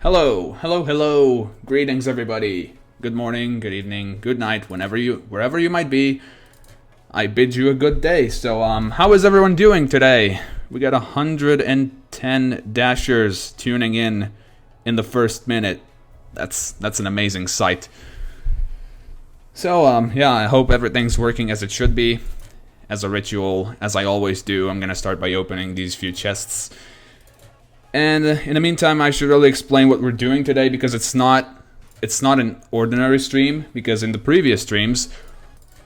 Hello, hello, hello. Greetings, everybody. Good morning, good evening, good night, wherever you might be. I bid you a good day. So, how is everyone doing today? We got 110 dashers tuning in the first minute. That's an amazing sight. So, yeah, I hope everything's working as it should be. As a ritual, as I always do, I'm gonna start by opening these few chests. And in the meantime, I should really explain what we're doing today, because it's not an ordinary stream, because in the previous streams,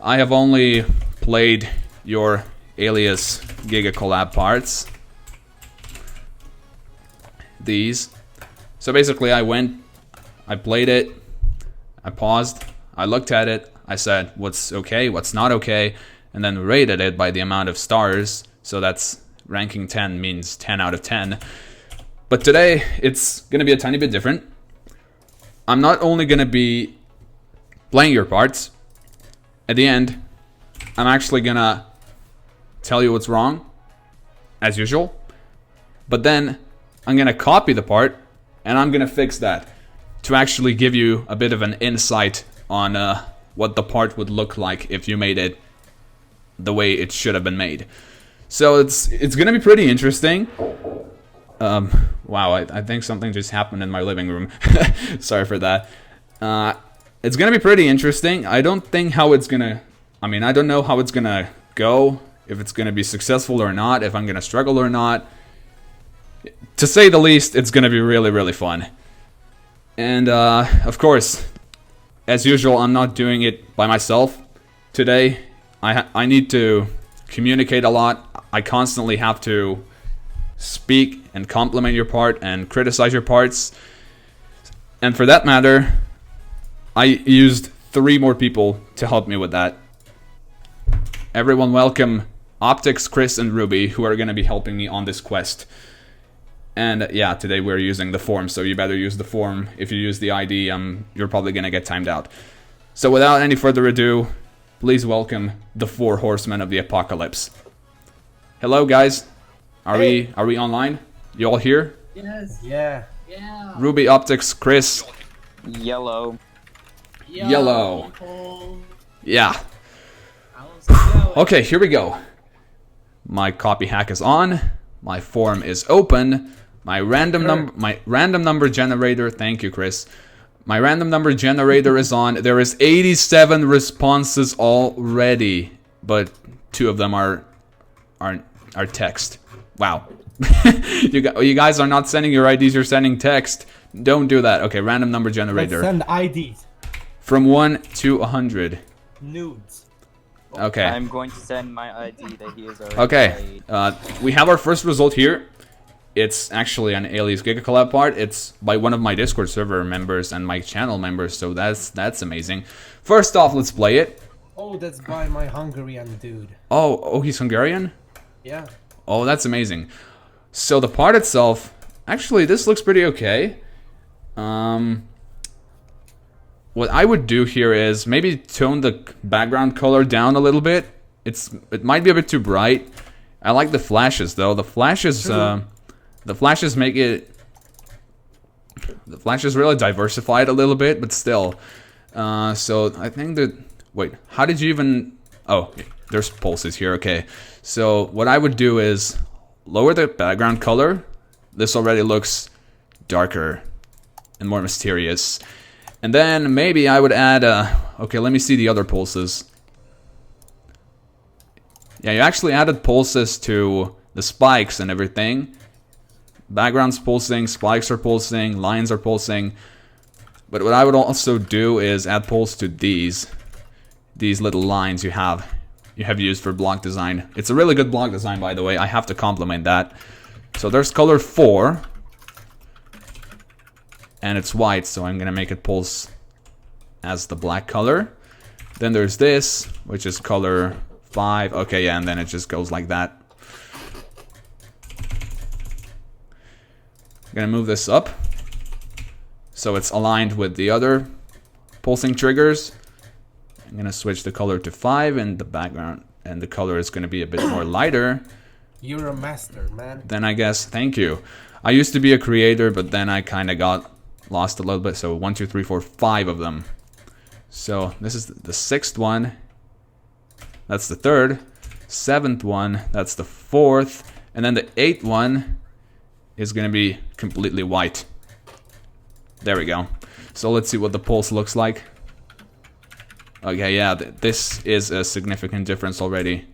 I have only played your alias Gigacollab parts. These. So basically I played it, I paused, I looked at it, I said what's okay, what's not okay, and then rated it by the amount of stars. So that's ranking 10 means 10 out of 10. But today, it's going to be a tiny bit different. I'm not only going to be playing your parts. At the end, I'm actually going to tell you what's wrong, as usual. But then, I'm going to copy the part, and I'm going to fix that, to actually give you a bit of an insight on what the part would look like if you made it the way it should have been made. So it's going to be pretty interesting. Wow, I think something just happened in my living room. Sorry for that. It's gonna be pretty interesting. I don't know how it's gonna go, if it's gonna be successful or not, if I'm gonna struggle or not. To say the least, it's gonna be really, really fun. And, of course, as usual, I'm not doing it by myself today. I need to communicate a lot. I constantly have to speak and compliment your part and criticize your parts. And for that matter, I used 3 more people to help me with that. Everyone welcome Optickz, Krisz, and Ruby, who are going to be helping me on this quest. And yeah, today we're using the form, so you better use the form. If you use the ID, you're probably going to get timed out. So without any further ado, please welcome the 4 horsemen of the apocalypse. Hello, guys. Are we online? You all here? Yes. Yeah. Yeah. Ruby, Optickz, Krisz. Yellow. Yellow. People. Yeah. How's it going? Okay, here we go. My copy hack is on. My form is open. My random number generator. Thank you, Krisz. My random number generator is on. There is 87 responses already, but 2 of them are text. Wow. You guys are not sending your IDs, you're sending text. Don't do that. Okay, random number generator. Let's send IDs. From 1 to 100. Nudes. Okay. I'm going to send my ID that he is already Okay. We have our first result here. It's actually an alias Gigacollab part. It's by one of my Discord server members and my channel members, so that's amazing. First off, let's play it. Oh, that's by my Hungarian dude. Oh, he's Hungarian? Yeah. Oh, that's amazing. So the part itself, actually, this looks pretty okay. What I would do here is maybe tone the background color down a little bit. It might be a bit too bright. I like the flashes though. The flashes make it. The flashes really diversified a little bit, but still. So I think that. Wait, how did you even? Oh, there's pulses here. Okay. So what I would do is lower the background color. This already looks darker and more mysterious. And then maybe I would add okay, let me see the other pulses. Yeah, you actually added pulses to the spikes and everything. Background's pulsing, spikes are pulsing, lines are pulsing. But what I would also do is add pulse to these little lines you have used for block design. It's a really good block design, by the way. I have to compliment that. So there's color 4. And it's white, so I'm gonna make it pulse as the black color. Then there's this, which is color 5. Okay, yeah, and then it just goes like that. I'm gonna move this up so it's aligned with the other pulsing triggers. I'm gonna switch the color to 5 and the background, and the color is gonna be a bit more lighter. You're a master, man. Then I guess, thank you. I used to be a creator, but then I kind of got lost a little bit. So 1, 2, 3, 4, 5 of them. So this is the 6th one. That's the 3rd. 7th one. That's the 4th. And then the 8th one is going to be completely white. There we go. So let's see what the pulse looks like. Okay, yeah, this is a significant difference already.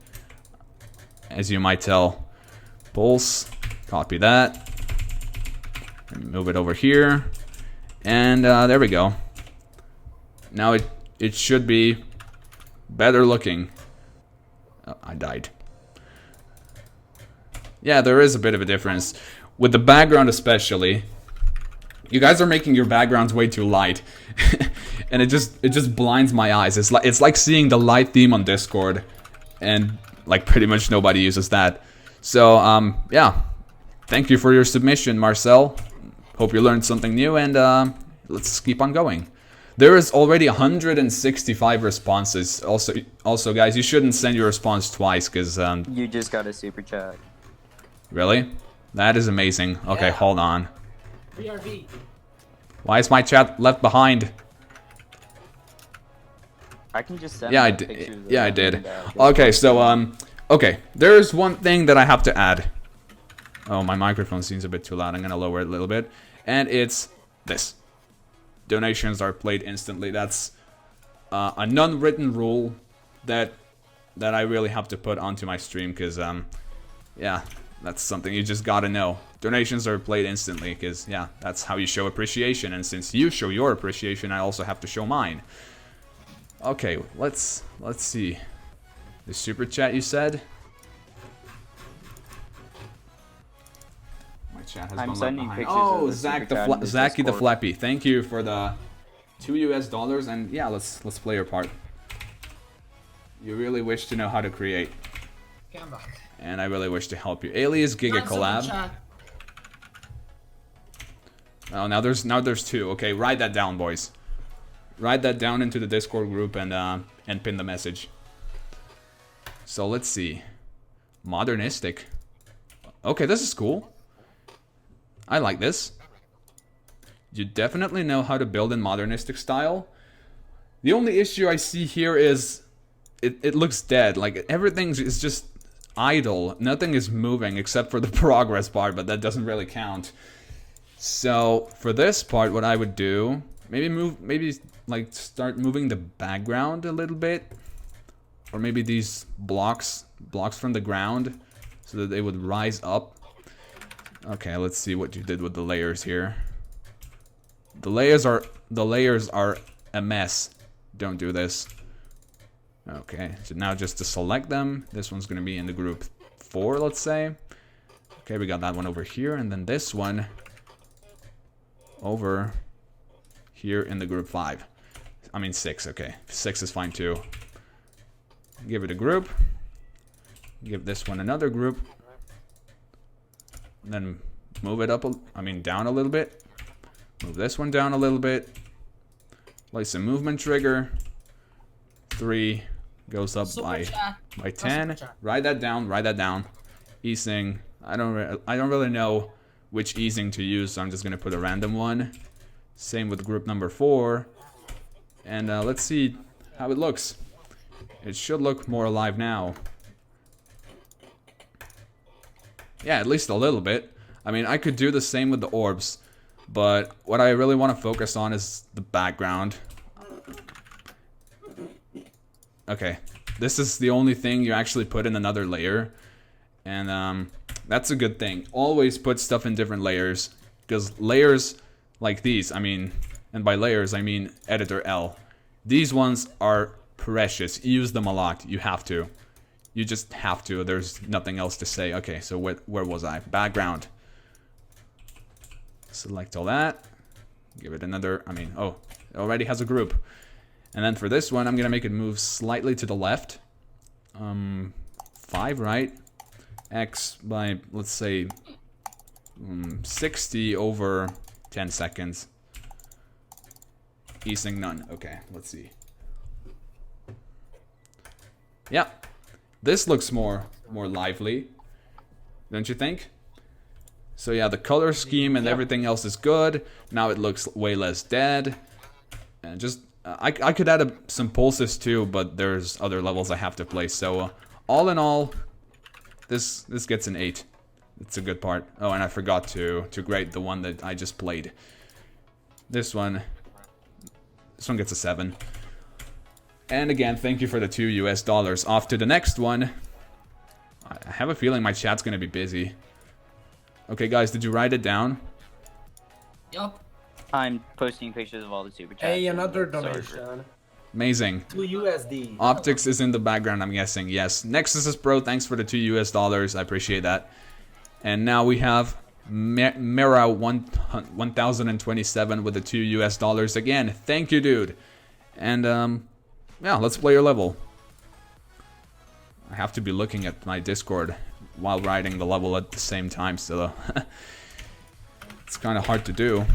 As you might tell. Pulse. Copy that. Move it over here. And there we go. Now it should be better looking. Oh, I died. Yeah, there is a bit of a difference. With the background especially. You guys are making your backgrounds way too light. And it just blinds my eyes. It's like seeing the light theme on Discord. And like pretty much nobody uses that. So yeah. Thank you for your submission, Marcel. Hope you learned something new, and let's keep on going. There is already 165 responses. Also, guys, you shouldn't send your response twice, because... You just got a super chat. Really? That is amazing. Okay, Yeah. hold on. BRB. Why is my chat left behind? I can just send Yeah, I the did. pictures of Yeah, I them did. and, Okay, so, okay. There's one thing that I have to add. Oh, my microphone seems a bit too loud. I'm gonna lower it a little bit. And it's this. Donations are played instantly. That's a non-written rule that I really have to put onto my stream, because yeah, that's something you just gotta know. Donations are played instantly, because yeah, that's how you show appreciation. And since you show your appreciation, I also have to show mine. Okay, let's see. The super chat you said. My chat has I'm gone sending left behind. pictures Oh, of the Zach super chat in this Zachy the Discord. Flappy. Thank you for the $2 US, and yeah, let's play your part. You really wish to know how to create, Come back. and I really wish to help you. Alias Gigacollab. Oh, now there's 2. Okay, write that down, boys. Write that down into the Discord group and pin the message. So let's see. Modernistic. Okay, this is cool. I like this. You definitely know how to build in modernistic style. The only issue I see here is it looks dead. Like everything is just idle. Nothing is moving except for the progress bar, but that doesn't really count. So for this part, what I would do, maybe like start moving the background a little bit, or maybe these blocks from the ground, so that they would rise up. Okay, let's see what you did with the layers here. The layers are a mess. Don't do this. Okay, so now just to select them, this one's gonna be in the group 4, let's say. Okay, we got that one over here, and then this one over here in the group 5. I mean 6, okay. 6 is fine too. Give it a group. Give this one another group. Then move it up, down a little bit. Move this one down a little bit. Place a movement trigger. 3 goes up by 10. Write that down. Easing. I don't really know which easing to use, so I'm just gonna put a random one. Same with group number 4. And let's see how it looks. It should look more alive now. Yeah, at least a little bit. I mean, I could do the same with the orbs, but what I really want to focus on is the background. Okay, this is the only thing you actually put in another layer, and that's a good thing. Always put stuff in different layers, because layers like these, and by layers I mean editor L. These ones are precious. Use them a lot. You have to. You just have to. There's nothing else to say. Okay, so where was I? Background. Select all that. Give it another, oh, it already has a group. And then for this one, I'm gonna make it move slightly to the left. 5, right? X by, let's say, 60 over 10 seconds. Easing none. Okay, let's see. Yeah, this looks more lively, don't you think? So yeah, the color scheme and everything else is good. Now it looks way less dead. And just, I could add some pulses too, but there's other levels I have to play. So all in all, this gets an 8. It's a good part. Oh, and I forgot to grade the one that I just played. This one gets a 7. And again, thank you for the $2 US. Off to the next one. I have a feeling my chat's gonna be busy. Okay, guys, did you write it down? Yup. I'm posting pictures of all the super chats. Hey, in another the server. donation. Amazing. 2 USD. Optickz is in the background, I'm guessing. Yes. Nexus is Pro, thanks for the $2 US. I appreciate that. And now we have Mera 1027 with the $2 US. Again, thank you, dude. And yeah, let's play your level. I have to be looking at my Discord while writing the level at the same time, so it's kind of hard to do.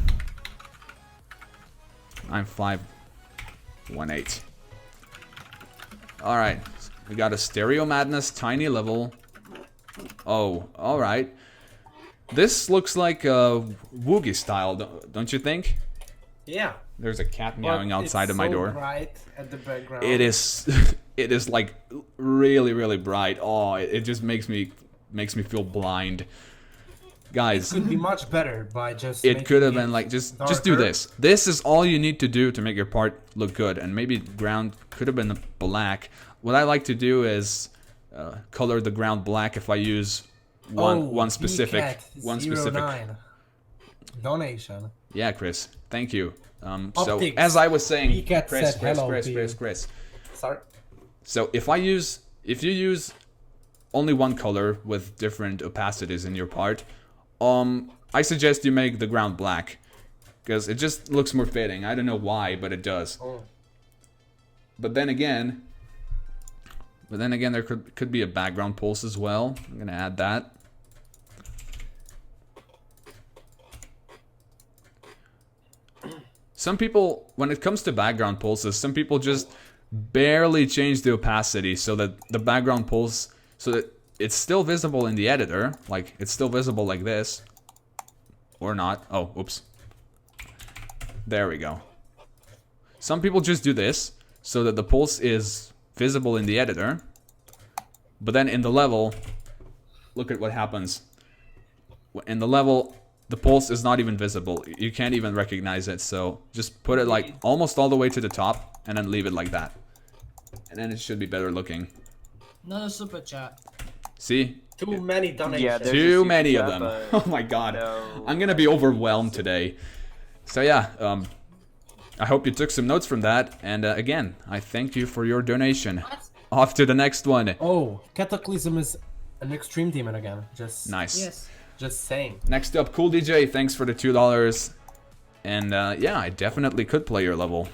9518. All right, we got a Stereo Madness tiny level. Oh, all right. This looks like a Woogie style, don't you think? Yeah. There's a cat meowing outside of my door. It's so bright at the background. It is, it is like really, really bright. Oh, it just makes me feel blind, guys. It could be much better by just. It could have been like just do darker. this. This is all you need to do to make your part look good, and maybe ground could have been black. What I like to do is color the ground black if I use one specific donation. Yeah, Chris, thank you. So Optickz. as I was saying, Cat Chris. said hello to you. Sorry. So if you use only one color with different opacities in your part, I suggest you make the ground black, because it just looks more fitting. I don't know why, but it does. Oh. But then again, there could be a background pulse as well. I'm gonna add that. Some people, when it comes to background pulses, some people just barely change the opacity so that the background pulse, so that it's still visible in the editor, like it's still visible like this, or not. Oh, oops. There we go. Some people just do this so that the pulse is visible in the editor, but then in the level, look at what happens. In the level, the pulse is not even visible. You can't even recognize it, so just put it like almost all the way to the top and then leave it like that. And then it should be better looking. Another super chat. See? Too many donations. Yeah, there's a Too super many of chat, them. but Oh my god. no. I'm gonna be overwhelmed today. So yeah, I hope you took some notes from that. And again, I thank you for your donation. What? Off to the next one. Oh, Cataclysm is an extreme demon again. Just Nice. Yes. Just saying. Next up, Cool DJ, thanks for the $2. And yeah, I definitely could play your level.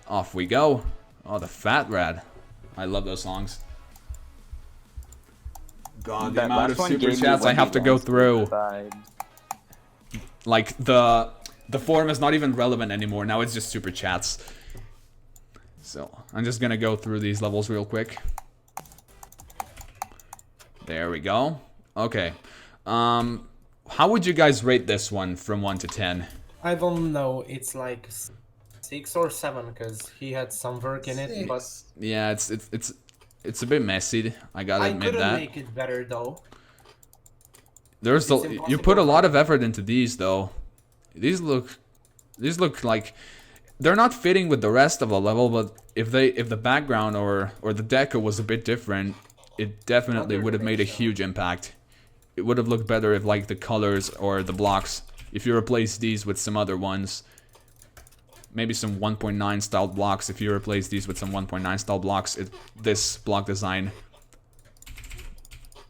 Off we go. Oh, the Fat Rat. I love those songs. God, the That amount of last one super gave me chats I have to go Wendy through. vibes. Like, the form is not even relevant anymore. Now it's just super chats. So, I'm just gonna go through these levels real quick. There we go. Okay. How would you guys rate this one from 1 to 10? I don't know. It's like 6 or 7 because he had some work in it, but Yeah, it's a bit messy. I gotta I admit couldn't that. make it better though. There's It's you put a impossible. lot of effort into these though. These look like they're not fitting with the rest of the level, but if the background or the deco was a bit different, it definitely would have made a huge impact. It would have looked better if like the colors or the blocks, if you replace these with some other ones, maybe some 1.9 style blocks. If you replace these with some 1.9 style blocks, this block design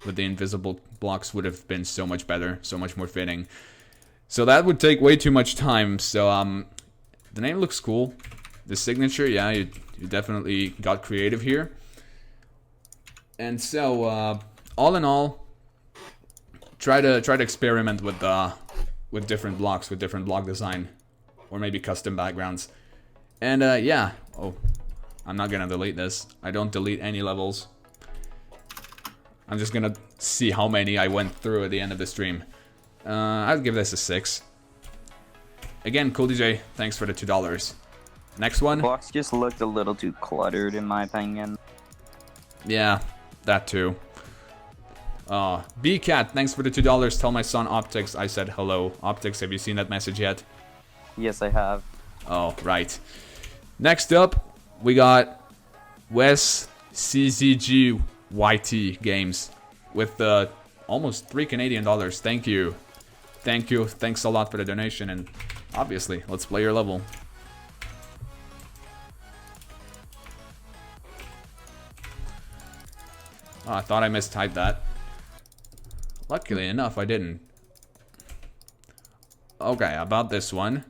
with the invisible blocks would have been so much better, so much more fitting. So that would take way too much time. So the name looks cool. The signature, yeah, you definitely got creative here. And so all in all, try to experiment with different blocks, with different block design, or maybe custom backgrounds. And yeah, oh, I'm not gonna delete this. I don't delete any levels. I'm just gonna see how many I went through at the end of the stream. I'd give this a 6. Again, Cool DJ, thanks for the $2. Next one. Blocks just looked a little too cluttered in my opinion. Yeah, that too. B-Cat, thanks for the $2. Tell my son Optickz I said hello. Optickz, have you seen that message yet? Yes, I have. Oh, right. Next up, we got Wes CZG YT Games with almost $3 Canadian. Thank you. Thank you. Thanks a lot for the donation, and obviously, let's play your level. Oh, I thought I mistyped that. Luckily enough, I didn't. Okay, about this one.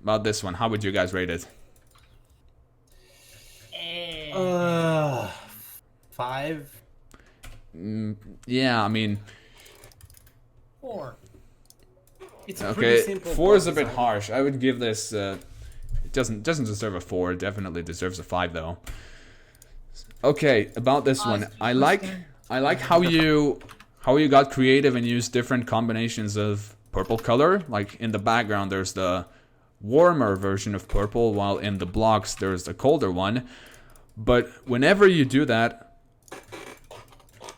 How would you guys rate it? 5. Yeah, I mean, 4. It's a okay, pretty simple 4 is a bit design. harsh. I would give this. It doesn't deserve a 4. It definitely deserves a 5 though. Okay, about this one, I like how you got creative and used different combinations of purple color. Like in the background, there's the warmer version of purple, while in the blocks there's the colder one. But whenever you do that,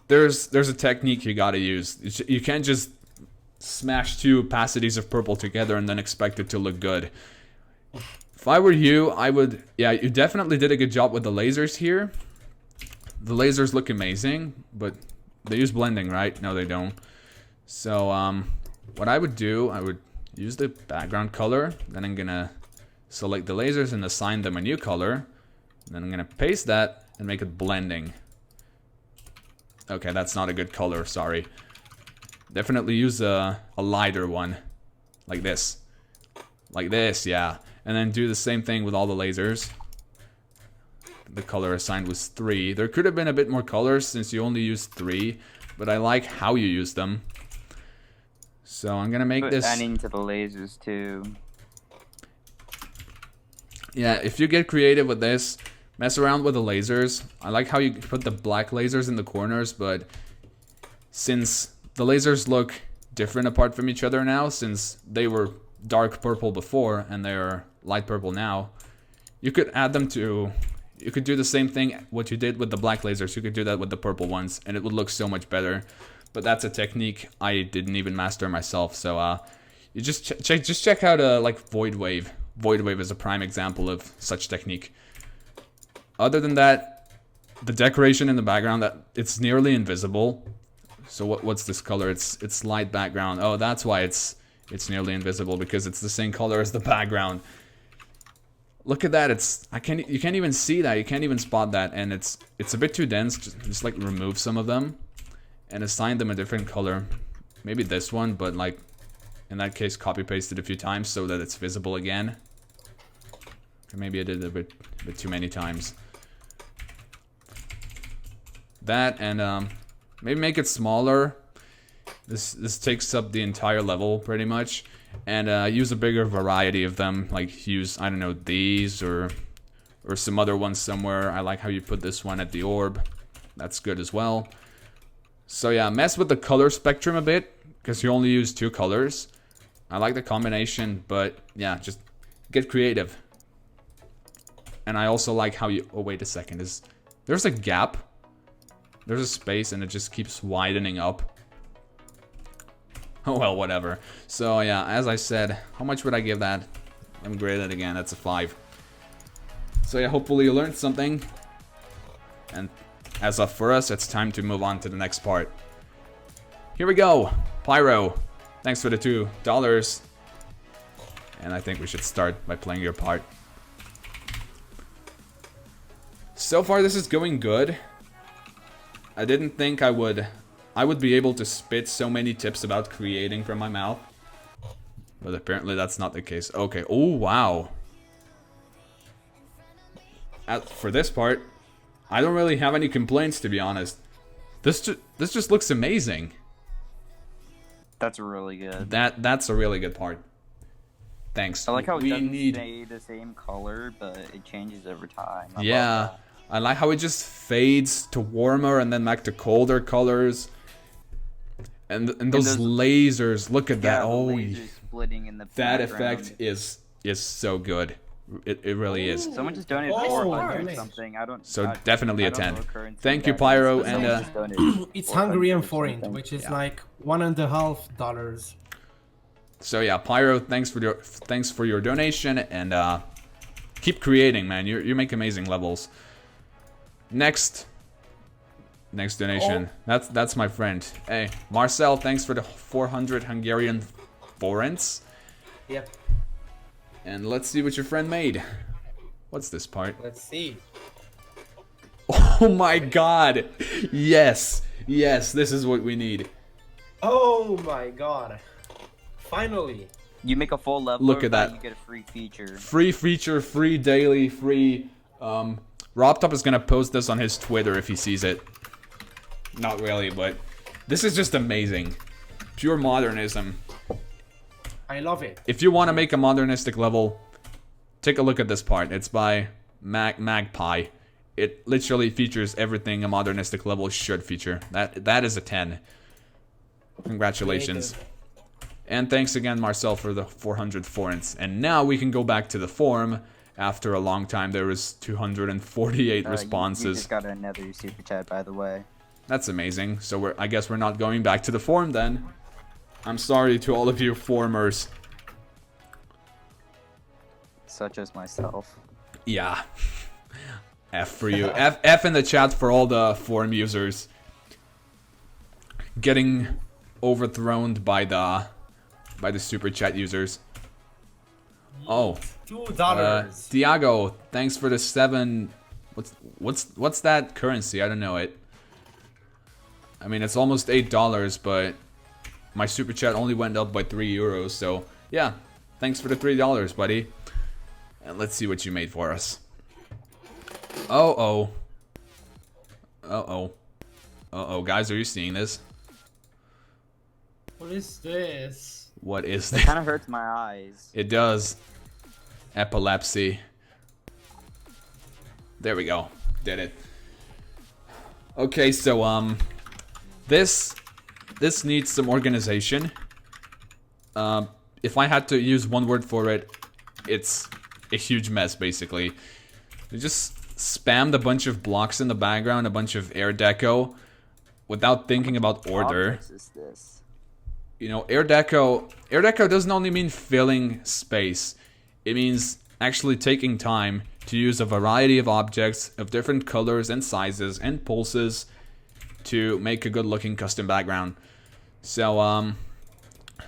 there's a technique you gotta use. You can't just smash 2 opacities of purple together and then expect it to look good. If I were you, I would. Yeah, you definitely did a good job with the lasers here. The lasers look amazing, but they use blending, right? No, they don't. So, what I would do, I would use the background color. Then I'm gonna select the lasers and assign them a new color. Then I'm gonna paste that and make it blending. Okay, that's not a good color, sorry. Definitely use a lighter one. Like this. Like this, yeah. And then do the same thing with all the lasers. The color assigned was 3. There could have been a bit more colors since you only used 3. But I like how you use them. So I'm gonna make this... adding to the lasers too. Yeah, if you get creative with this, mess around with the lasers. I like how you put the black lasers in the corners, but since the lasers look different apart from each other now, since they were dark purple before and they're light purple now, you could add them to... You could do the same thing, what you did with the black lasers, you could do that with the purple ones, and it would look so much better. But that's a technique I didn't even master myself, so you just check out like Void Wave. Void Wave is a prime example of such technique. Other than that, the decoration in the background, that it's nearly invisible. So what's this color? It's light background. Oh, that's why it's nearly invisible, because it's the same color as the background. Look at that, you can't even see that, you can't even spot that, and it's a bit too dense. Just like remove some of them and assign them a different color. Maybe this one, but like in that case copy paste it a few times so that it's visible again. Or maybe I did it a bit too many times. That, and maybe make it smaller. This takes up the entire level pretty much. And use a bigger variety of them, like use, I don't know, these or some other ones somewhere. I like how you put this one at the orb. That's good as well. So yeah, mess with the color spectrum a bit, because you only use 2 colors. I like the combination, but yeah, just get creative. And I also like how you, oh wait a second, there's a gap. There's a space and it just keeps widening up. Oh well, whatever. So yeah, as I said, how much would I give that? Let me grade it again, that's a 5. So yeah, hopefully you learned something. And as of for us, it's time to move on to the next part. Here we go, Pyro. Thanks for the $2. And I think we should start by playing your part. So far this is going good. I didn't think I would be able to spit so many tips about creating from my mouth. But apparently that's not the case. Okay, oh wow. For this part, I don't really have any complaints, to be honest. This just looks amazing. That's really good. That's a really good part. Thanks. I like how it doesn't stay the same color, but it changes over time. Yeah. I like how it just fades to warmer and then back to colder colors. And those lasers, look at that. the Oh, lasers splitting in the that background. effect is so good. It really is. Someone just donated Oh, 400 or nice. something. I don't. So I definitely a don't know 10. what currency Thank you, that is, Pyro, but and someone just donated It's 400 Hungarian or forint, something. which is Yeah. like $1.50. so yeah, Pyro, thanks for your donation, and keep creating, man. You make amazing levels. Next donation. That's my friend. Hey, Marcel, thanks for the 400 Hungarian forints. Yep. And let's see what your friend made. What's this part? Let's see. Oh my god! Yes! Yes, this is what we need. Oh my god. Finally. You make a full level. Look at that. You get a free feature. Free feature, free daily, free... RobTop is gonna post this on his Twitter if he sees it. Not really, but... This is just amazing. Pure modernism. I love it. If you want to make a modernistic level, take a look at this part. It's by Magpie. It literally features everything a modernistic level should feature. That is a 10. Congratulations. And thanks again, Marcel, for the 400 forints. And now we can go back to the forum. After a long time, there was 248 You responses. just got another super chat, by the way. That's amazing. So I guess we're not going back to the forum then. I'm sorry to all of you formers. Such as myself. Yeah. F for you. F in the chat for all the forum users. Getting overthrown by the super chat users. Oh. $2. Diago, thanks for the 7. What's that currency? I don't know it. I mean, it's almost $8, but my super chat only went up by 3 euros, so yeah. Thanks for the $3, buddy. And let's see what you made for us. Uh-oh. Uh-oh. Uh-oh, guys, are you seeing this? What is this? What is It this? kind of hurts my eyes. It does. Epilepsy. There we go. Did it. Okay, so this needs some organization. If I had to use one word for it, it's a huge mess, basically. You just spammed a bunch of blocks in the background, a bunch of air deco, without thinking about order. Optickz is this? You know, air deco doesn't only mean filling space. It means actually taking time to use a variety of objects of different colors and sizes and pulses to make a good looking custom background. So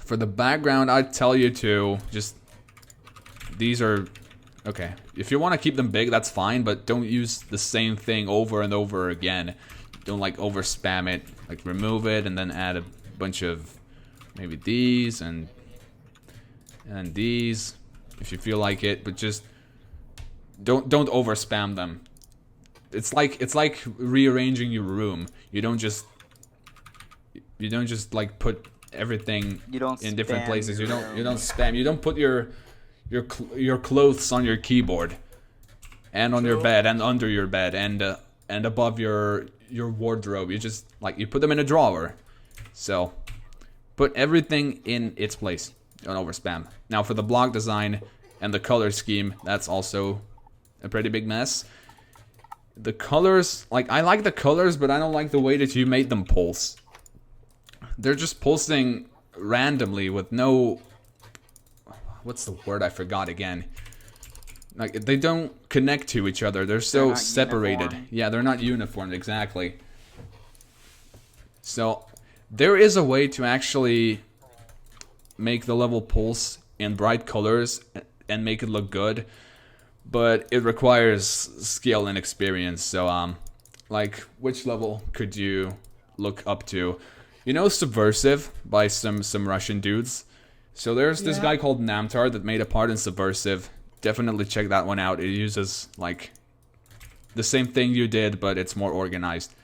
for the background, I'd tell you to just, these are, okay, if you want to keep them big, that's fine, but don't use the same thing over and over again. Don't like over spam it, like remove it and then add a bunch of maybe these and these if you feel like it, but just don't over spam them. It's like rearranging your room. You don't just like put everything in different spam places. You your don't room. spam. You don't put your clothes on your keyboard and on your bed and under your bed and above your wardrobe. You just you put them in a drawer. So put everything in its place. Don't over spam. Now for the block design and the color scheme, that's also a pretty big mess. The colors, I like the colors, but I don't like the way that you made them pulse. They're just pulsing randomly with no... What's the word? I forgot again. They don't connect to each other. They're so not separated. uniform. Yeah, they're not uniform, exactly. So there is a way to actually make the level pulse in bright colors and make it look good, but it requires skill and experience. So which level could you look up to? You know Subversive by some Russian dudes. So there's this guy called Namtar that made a part in Subversive. Definitely check that one out. It uses the same thing you did, but it's more organized.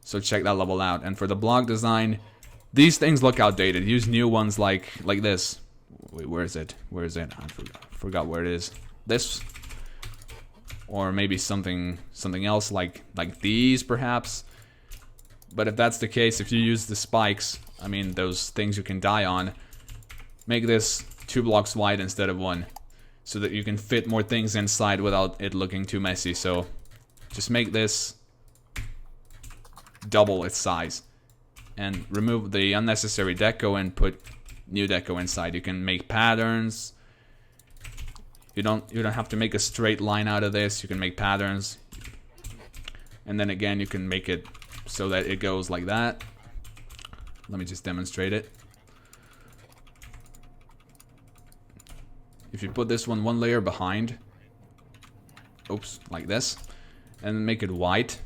So check that level out. And for the block design, these things look outdated. Use new ones like this. Wait, where is it? Where is it? I forgot where it is. This. or maybe something else like these perhaps. But if that's the case, if you use the spikes, I mean those things you can die on, make this 2 blocks wide instead of 1, so that you can fit more things inside without it looking too messy. So just make this double its size and remove the unnecessary deco and put new deco inside. You can make patterns. You don't have to make a straight line out of this. You can make patterns, and then again you can make it so that it goes like that. Let me just demonstrate it. If you put this one layer behind, oops, like this, and make it white,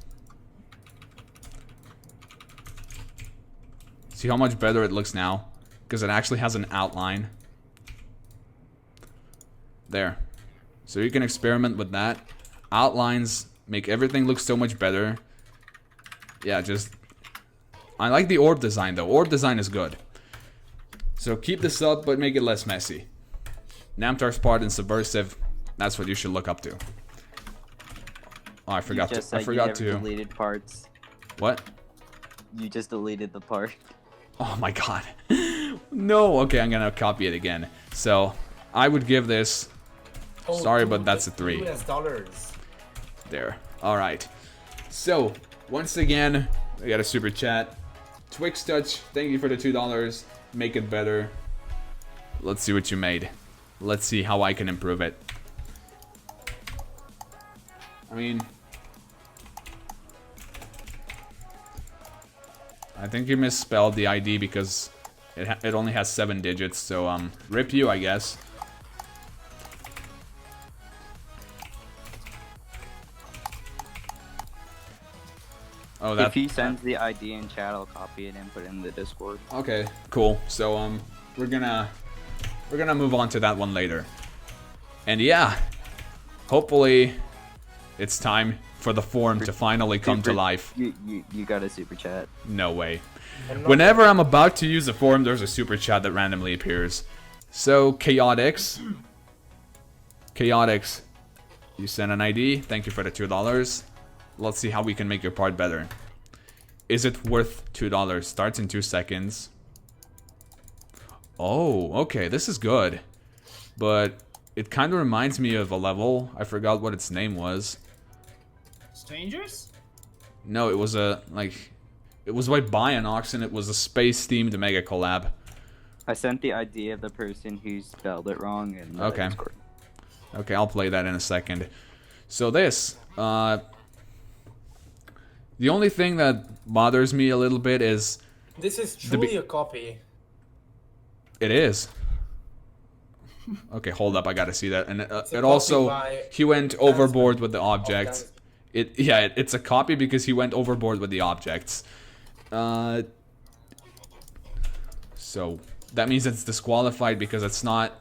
see how much better it looks now? Because it actually has an outline. There. So you can experiment with that. Outlines make everything look so much better. Yeah, I like the orb design though. Orb design is good. So keep this up, but make it less messy. Namtar's part in Subversive, that's what you should look up to. Oh, I forgot to. Deleted parts. What? You just deleted the part. Oh my god. No, okay, I'm gonna copy it again. So, I would give this... Sorry, but that's a 3. US dollars. There. Alright. So, once again, we got a super chat. Twix Touch, thank you for the $2. Make it better. Let's see what you made. Let's see how I can improve it. I mean... I think you misspelled the ID because it only has 7 digits, so rip you, I guess. Oh, that. If he sends the ID in chat, I'll copy it and put it in the Discord. Okay, cool. So we're gonna move on to that one later. And yeah, hopefully it's time for the forum to finally come to life. You got a super chat. No way. Whenever I'm about to use the forum, there's a super chat that randomly appears. So Chaotix, you sent an ID. Thank you for the $2. Let's see how we can make your part better. Is it worth $2? Starts in 2 seconds. Oh, okay, this is good. But it kind of reminds me of a level. I forgot what its name was. Strangers? No, it was it was by Bionox, and it was a space-themed mega collab. I sent the ID of the person who spelled it wrong in the Okay. Discord. Okay, I'll play that in a second. So this, the only thing that bothers me a little bit is... This is truly a copy. It is. Okay, hold up, I gotta see that. And it also, he went overboard with the objects. It's a copy because he went overboard with the objects. So that means it's disqualified because it's not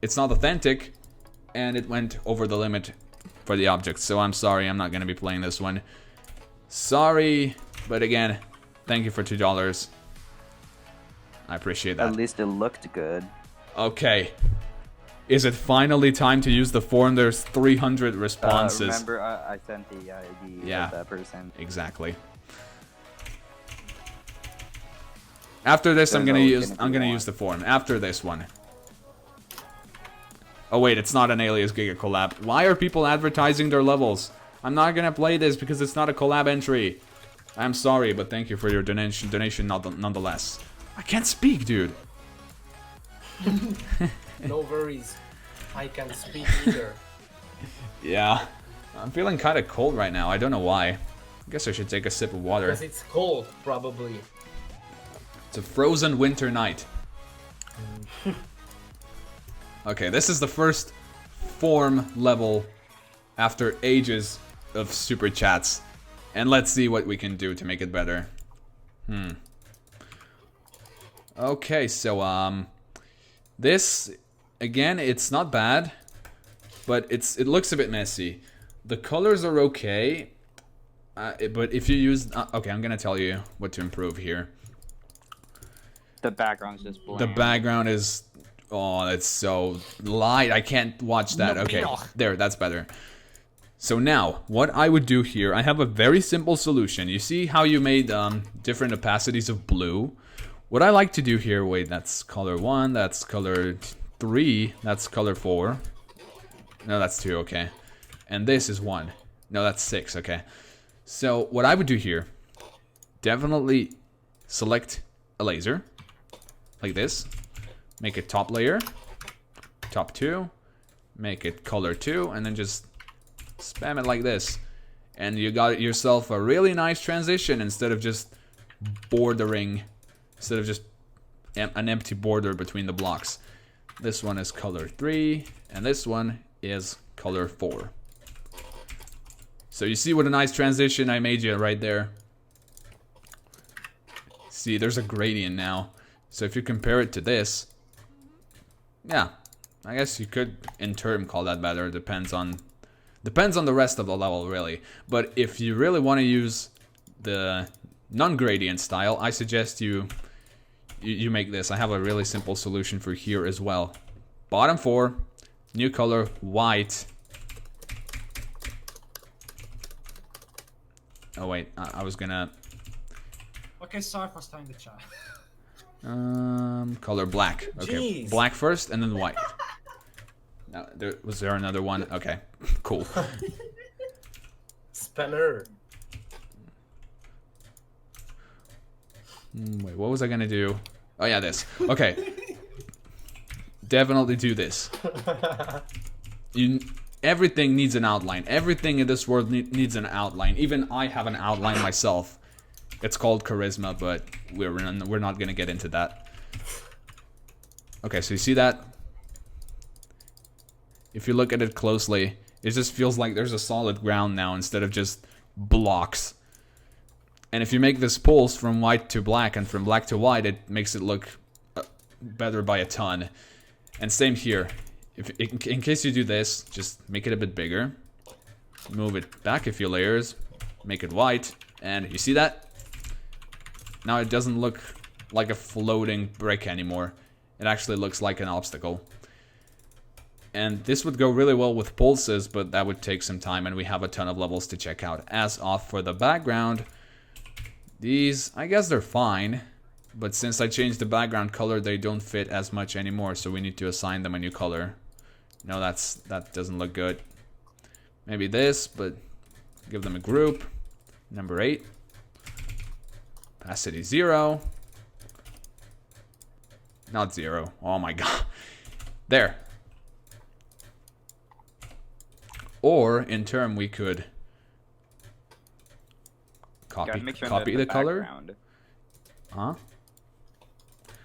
authentic, and it went over the limit for the objects. So I'm sorry, I'm not gonna be playing this one. Sorry, but again, thank you for $2. I appreciate that. At least it looked good. Okay. Is it finally time to use the forum? There's 300 responses. Remember, I sent the ID of that person. Exactly. After this, I'm gonna use the forum. After this one. Oh wait, it's not an alias Gigacollab. Why are people advertising their levels? I'm not gonna play this because it's not a collab entry. I'm sorry, but thank you for your donation nonetheless. I can't speak, dude. No worries. I can speak either. Yeah. I'm feeling kind of cold right now. I don't know why. I guess I should take a sip of water. Because it's cold, probably. It's a frozen winter night. Okay, this is the first form level after ages of super chats. And let's see what we can do to make it better. Okay, so this again, it's not bad, but it looks a bit messy. The colors are okay, but if you use okay, I'm gonna tell you what to improve here. The background's just blank. The background is it's so light. I can't watch that. Okay, there, that's better. So now, what I would do here, I have a very simple solution. You see how you made different opacities of blue? What I like to do here, wait, that's color 1, that's color 3, that's color 4. No, that's 2, okay. And this is 1. No, that's 6, okay. So what I would do here, definitely select a laser, like this. Make it top layer, top 2, make it color 2, and then just spam it like this. And you got yourself a really nice transition instead of just bordering, instead of just an empty border between the blocks. This one is color 3, and this one is color 4. So you see what a nice transition I made you right there. See, there's a gradient now. So if you compare it to this, yeah, I guess you could in term call that better. Depends on the rest of the level, really. But if you really want to use the non-gradient style, I suggest you make this. I have a really simple solution for here as well. Bottom 4, new color, white. Oh wait, I was gonna... Okay, sorry for starting the chat. Color black. Okay, Jeez. black first and then white. Now, was there another one? Okay, cool. Spanner. Wait, what was I gonna do? Oh yeah, this. Okay. Definitely do this. Everything needs an outline. Everything in this world needs an outline. Even I have an outline myself. It's called charisma, but we're not gonna get into that. Okay, so you see that? If you look at it closely, it just feels like there's a solid ground now instead of just blocks. And if you make this pulse from white to black and from black to white, it makes it look better by a ton. And same here. In case you do this, just make it a bit bigger. Move it back a few layers. Make it white. And you see that? Now it doesn't look like a floating brick anymore. It actually looks like an obstacle. And this would go really well with pulses, but that would take some time, and we have a ton of levels to check out. As off for the background, these, I guess they're fine, but since I changed the background color, they don't fit as much anymore, so we need to assign them a new color. No, that doesn't look good. Maybe this, but give them a group. Number 8. Opacity 0. Not 0. Oh my god. There. Or in term we could copy the color. Huh?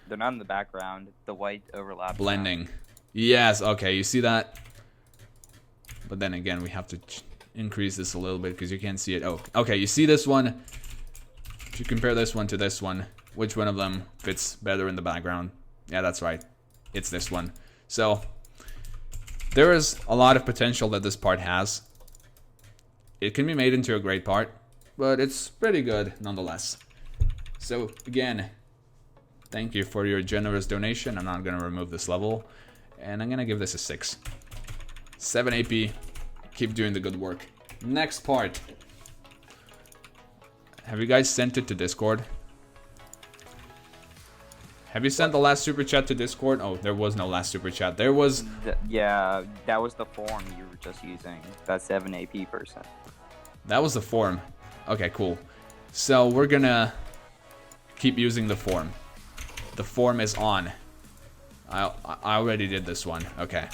They're not in the background. The white overlaps. Blending. Yes, okay, you see that? But then again, we have to increase this a little bit because you can't see it. Oh, okay, you see this one? If you compare this one to this one, which one of them fits better in the background? Yeah, that's right. It's this one. So there is a lot of potential that this part has. It can be made into a great part, but it's pretty good nonetheless. So again, thank you for your generous donation. I'm not going to remove this level, and I'm going to give this a 6. 7 AP. Keep doing the good work. Next part. Have you guys sent it to Discord? Have you sent the last super chat to Discord? Oh, there was no last super chat. There was... Yeah, that was the form you were just using. That 7 AP person. That was the form. Okay, cool. So we're gonna keep using the form. The form is on. I already did this one. Okay.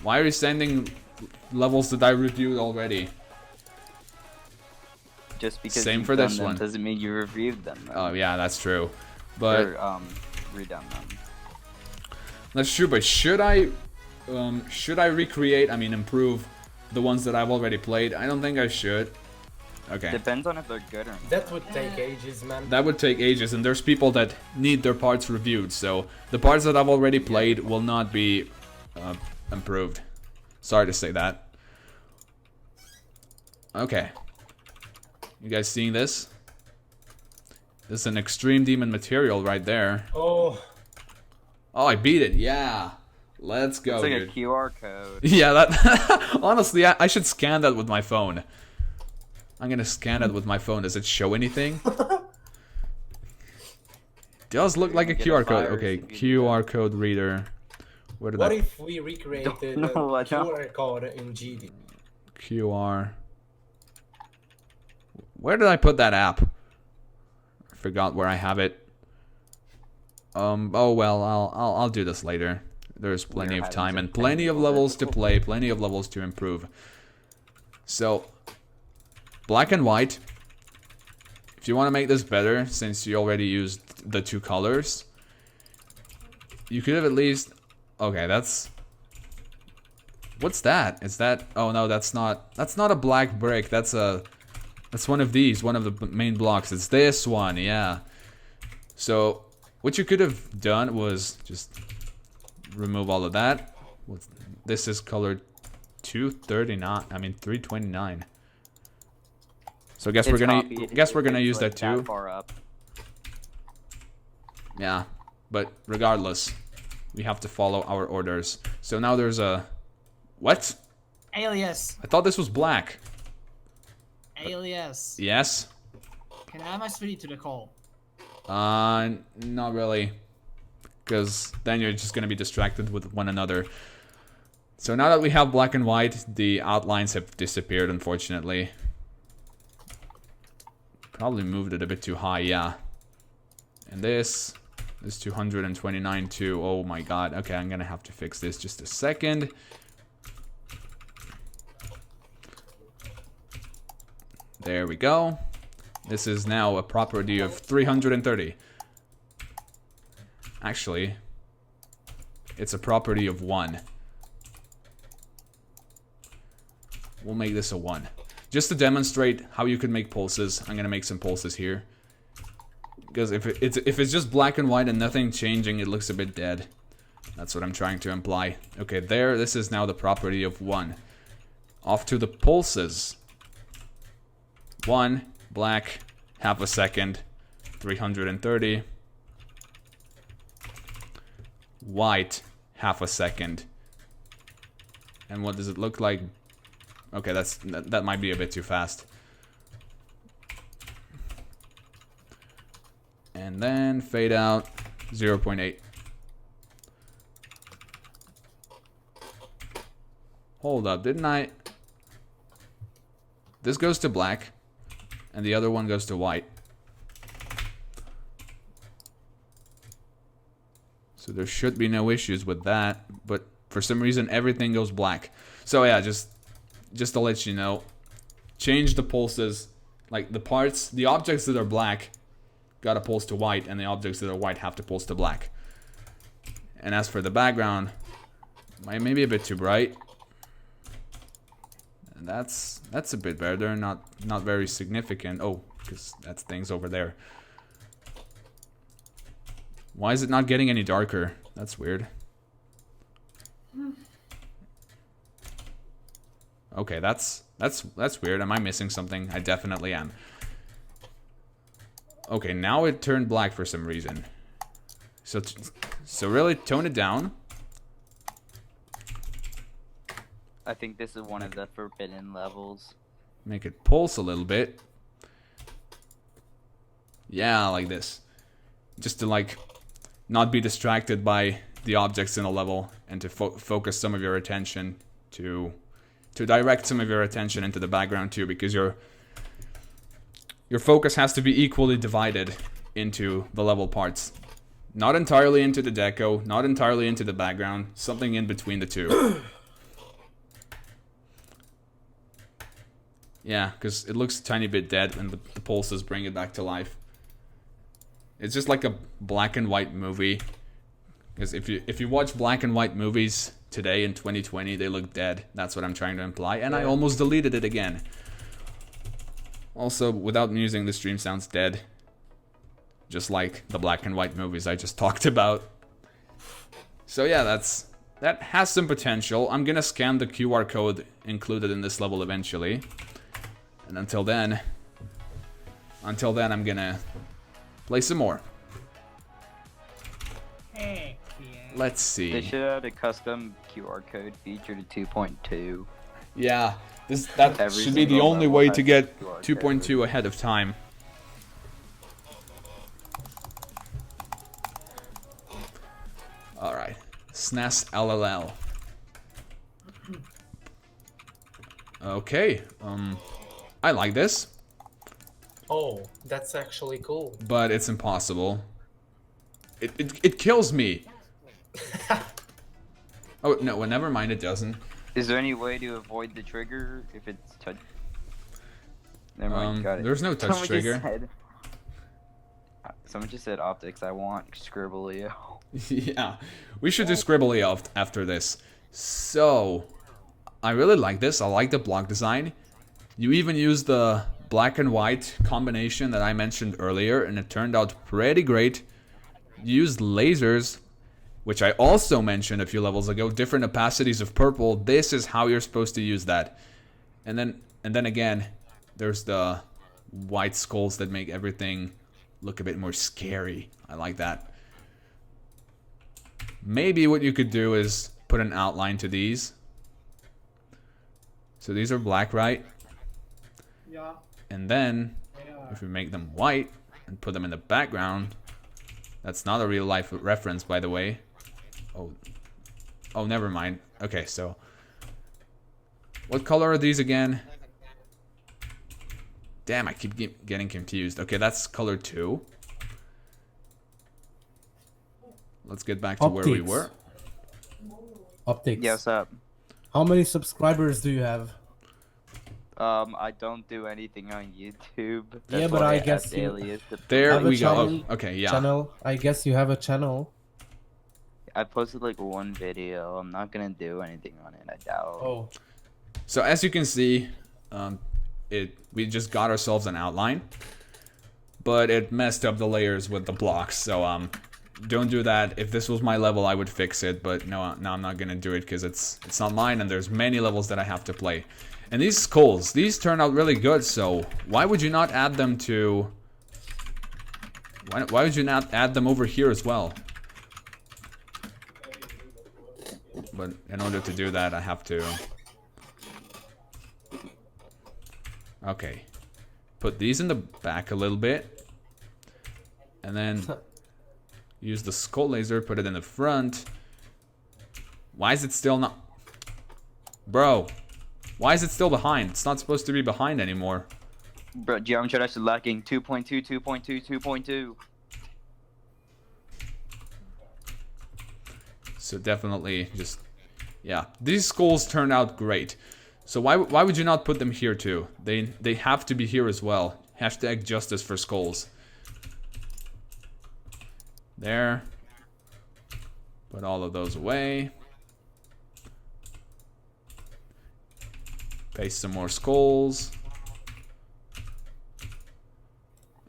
Why are you sending levels that I reviewed already? Just because Same you've for this done them one. doesn't mean you reviewed them. Oh yeah, that's true. But Or, redone them. that's true. But should I recreate? I mean, improve the ones that I've already played? I don't think I should. Okay. Depends on if they're good or not. That would take ages, man. That would take ages, and there's people that need their parts reviewed. So the parts that I've already played will not be improved. Sorry to say that. Okay. You guys seeing this? This is an extreme demon material right there. Oh. Oh, I beat it. Yeah. Let's go, It's like dude. a QR code. Yeah, that. Honestly, I should scan that with my phone. I'm gonna scan it with my phone. Does it show anything? Does look like a Get a QR code. virus Okay, if you do QR code reader. Where did What I? if we recreated No, the I don't. QR code in GD? QR. Where did I put that app? I forgot where I have it. Oh well, I'll do this later. There's plenty We're of time having and plenty of technical levels to play, plenty of levels to improve. So, black and white. If you want to make this better, since you already used the two colors, you could have at least. Okay, that's. What's that? Is that? Oh no, that's not. That's not a black brick. That's a. That's one of these. One of the main blocks. It's this one. Yeah. So what you could have done was just remove all of that. This is colored 239. I mean 329. So I guess It's we're gonna. copied. Guess we're gonna It's use like that too. far up. Yeah. But regardless, we have to follow our orders. So now there's a. What? Alias. I thought this was black. Alias. Yes. Can I add my sweetie to the call? Not really. Because then you're just going to be distracted with one another. So now that we have black and white, the outlines have disappeared, unfortunately. Probably moved it a bit too high, yeah. And this is 229 too. Oh my god. Okay, I'm going to have to fix this just a second. There we go. This is now a property of 330. Actually, it's a property of 1. We'll make this a 1. Just to demonstrate how you can make pulses, I'm gonna make some pulses here. Because if it's just black and white and nothing changing, it looks a bit dead. That's what I'm trying to imply. Okay, there, this is now the property of 1. Off to the pulses. 1, black, half a second, 330. White, half a second. And what does it look like? Okay, that might be a bit too fast. And then fade out 0.8. Hold up, didn't I? This goes to black. And the other one goes to white. So there should be no issues with that. But for some reason, everything goes black. So yeah, just to let you know, change the pulses. Like the parts, the objects that are black, gotta pulse to white. And the objects that are white have to pulse to black. And as for the background, maybe a bit too bright. And that's a bit better, not very significant. Oh, because that's things over there. Why is it not getting any darker? That's weird. Okay, that's weird. Am I missing something? I definitely am. Okay, now it turned black for some reason. So really tone it down. I think this is one of the forbidden levels. Make it pulse a little bit. Yeah, like this. Just to like not be distracted by the objects in a level and to focus some of your attention to direct some of your attention into the background too, because your focus has to be equally divided into the level parts. Not entirely into the deco, not entirely into the background, something in between the two. Yeah, because it looks a tiny bit dead and the pulses bring it back to life. It's just like a black and white movie. Because if you watch black and white movies today in 2020, they look dead. That's what I'm trying to imply. And I almost deleted it again. Also, without music, the stream sounds dead. Just like the black and white movies I just talked about. So yeah, that has some potential. I'm gonna scan the QR code included in this level eventually. And until then, I'm gonna play some more. Heck yeah. Let's see. They should add a custom QR code feature to 2.2. Yeah, that Every should be the single only level way has to a get QR 2.2 ahead of time. Alright. SNES LLL. Okay, I like this, Oh, that's actually cool. but it's impossible. It kills me. Oh, no, well, never mind, it doesn't. Is there any way to avoid the trigger if it's touch? Never mind, got it. There's no touch trigger. Someone just said Optickz. I want Scribblio. Yeah, we should do Scribbly after this. So, I really like this. I like the block design. You even use the black and white combination that I mentioned earlier, and it turned out pretty great. You used lasers, which I also mentioned a few levels ago, different opacities of purple. This is how you're supposed to use that. And then again, there's the white skulls that make everything look a bit more scary. I like that. Maybe what you could do is put an outline to these. So these are black, right? Yeah. And then if we make them white and put them in the background, that's not a real life reference, by the way. Oh, never mind. Okay, so what color are these again? Damn, I keep getting confused. Okay, that's color 2. Let's get back to where we Optickz. were. Optics. Yeah, what's up? How many subscribers do you have? I don't do anything on YouTube. Yeah, but why I guess asked you Alias to- There Have a we go. channel- Oh, okay, yeah. Channel. I guess you have a channel. I posted like one video. I'm not gonna do anything on it. I doubt. Oh. So as you can see, we just got ourselves an outline, but it messed up the layers with the blocks. So don't do that. If this was my level, I would fix it, but no, I'm not gonna do it because it's not mine, and there's many levels that I have to play. And these skulls, these turn out really good. So why would you not add them to? Why would you not add them over here as well? But in order to do that, I have to. Okay, put these in the back a little bit, and then use the skull laser, put it in the front. Why is it still not... Bro, why is it still behind? It's not supposed to be behind anymore. Bro, geometry dash is lacking 2.2, 2.2, 2.2. So definitely just... Yeah, these skulls turned out great. So why would you not put them here too? They have to be here as well. Hashtag justice for skulls. There. Put all of those away. Paste some more skulls.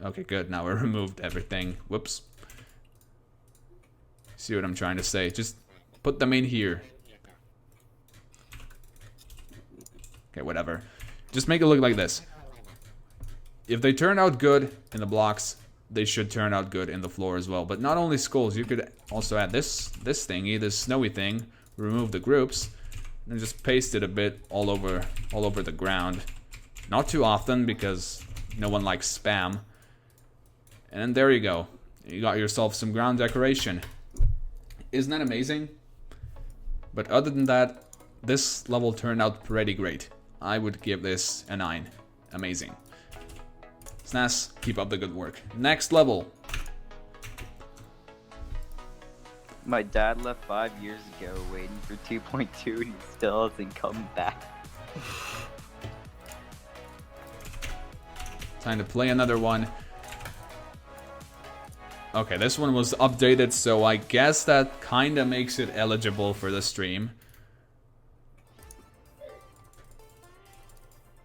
Okay, good. Now we removed everything. Whoops. See what I'm trying to say? Just put them in here. Okay, whatever. Just make it look like this. If they turn out good in the blocks, they should turn out good in the floor as well. But not only skulls, you could also add this thingy, this snowy thing, remove the groups, and just paste it a bit all over the ground. Not too often because no one likes spam. And there you go. You got yourself some ground decoration. Isn't that amazing? But other than that, this level turned out pretty great. I would give this a 9. Amazing. SNES, keep up the good work. Next level. My dad left 5 years ago waiting for 2.2 and he still hasn't come back. Time to play another one. Okay, this one was updated, so I guess that kinda makes it eligible for the stream.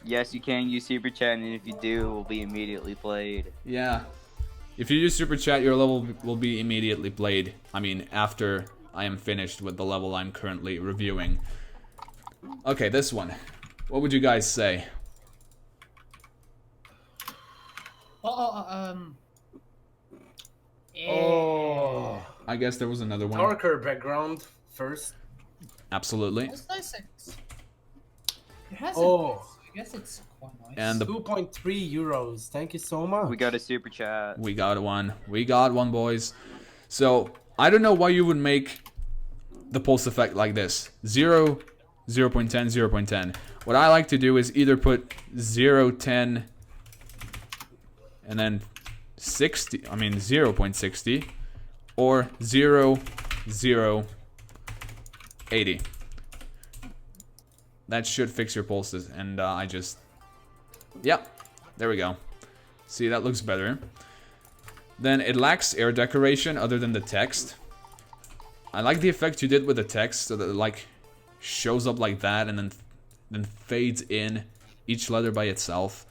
Yes, you can use Super Chat, and if you do, it will be immediately played. Yeah. If you use Super Chat, your level will be immediately played. I mean, after I am finished with the level I'm currently reviewing. Okay, this one. What would you guys say? Yeah. Oh. I guess there was another one. darker background first. Absolutely. It's nice. It has Oh. I guess it's quite nice. And the 2.3 euros. Thank you so much. We got a super chat. We got one. We got one, boys. So, I don't know why you would make the pulse effect like this. 0, 0.10, 0.10. What I like to do is either put 0, 10, and then 60, 0.60, or 0, 0, 80. That should fix your pulses, and yeah, there we go. See, that looks better. Then it lacks air decoration other than the text. I like the effect you did with the text, so that it like shows up like that and then fades in each letter by itself.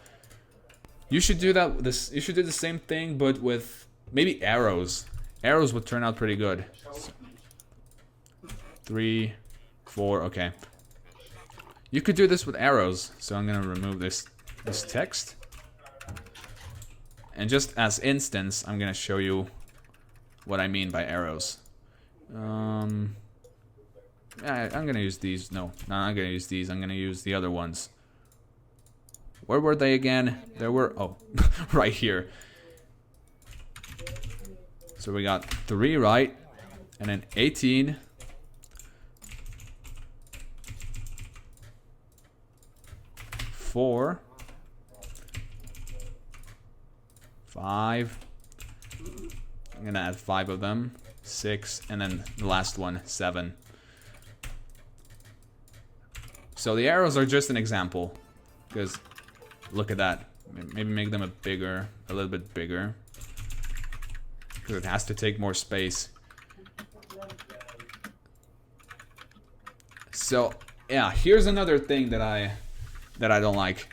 You should do that. You should do the same thing, but with maybe arrows. Arrows would turn out pretty good. 3, 4, okay. You could do this with arrows, so I'm gonna remove this text. And just as instance, I'm gonna show you what I mean by arrows. Yeah, I'm gonna use these. No, I'm gonna use these. I'm gonna use the other ones. Where were they again? There were, oh, right here. So we got 3, right? And then 18. 4. 5. I'm gonna add 5 of them. 6, and then the last one, 7. So the arrows are just an example, because look at that. Maybe make them a little bit bigger, because it has to take more space. So yeah, here's another thing that I don't like,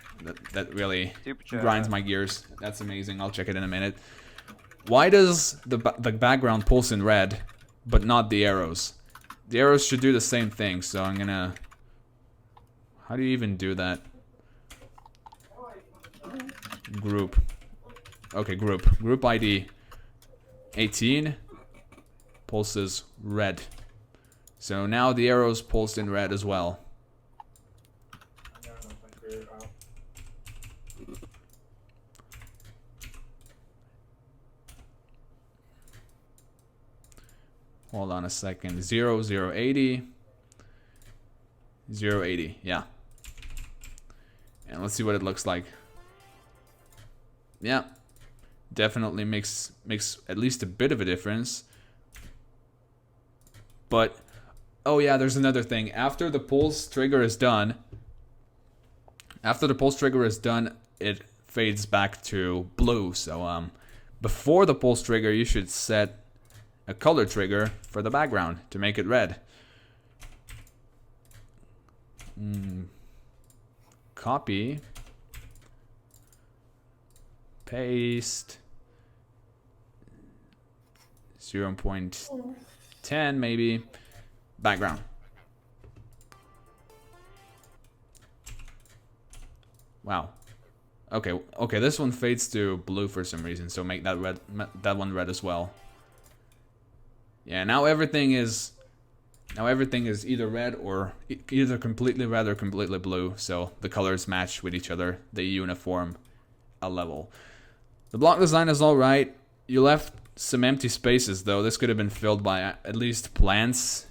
that really grinds my gears. That's amazing. I'll check it in a minute. Why does the background pulse in red, but not the arrows? The arrows should do the same thing, so I'm gonna... How do you even do that? Group. Okay, group. Group ID 18 pulses red. So now the arrows pulsed in red as well. Hold on a second. 0, 0, 80. 0, 80. Yeah. And let's see what it looks like. Yeah. Definitely makes at least a bit of a difference. But, oh yeah, there's another thing. After the pulse trigger is done, it fades back to blue. So, before the pulse trigger, you should set a color trigger for the background to make it red. Copy. Paste. 0.10 maybe. Background. Wow. Okay, this one fades to blue for some reason, so make that red, that one red as well. Yeah, now everything is either red or either completely red or completely blue, so the colors match with each other. They uniform a level. The block design is all right. You left some empty spaces though. This could have been filled by at least plants,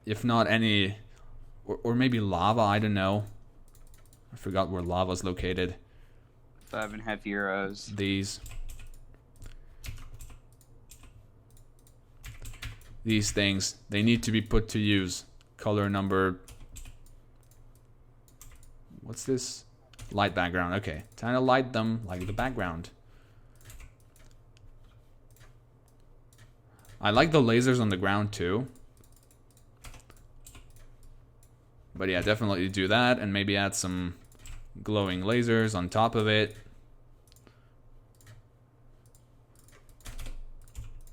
if not any, or maybe lava. I don't know. I forgot where lava's located. 5.5 euros. These things, they need to be put to use. Color number, what's this? Light background. Okay, time to light them like the background. I like the lasers on the ground too. But yeah, definitely do that, and maybe add some glowing lasers on top of it.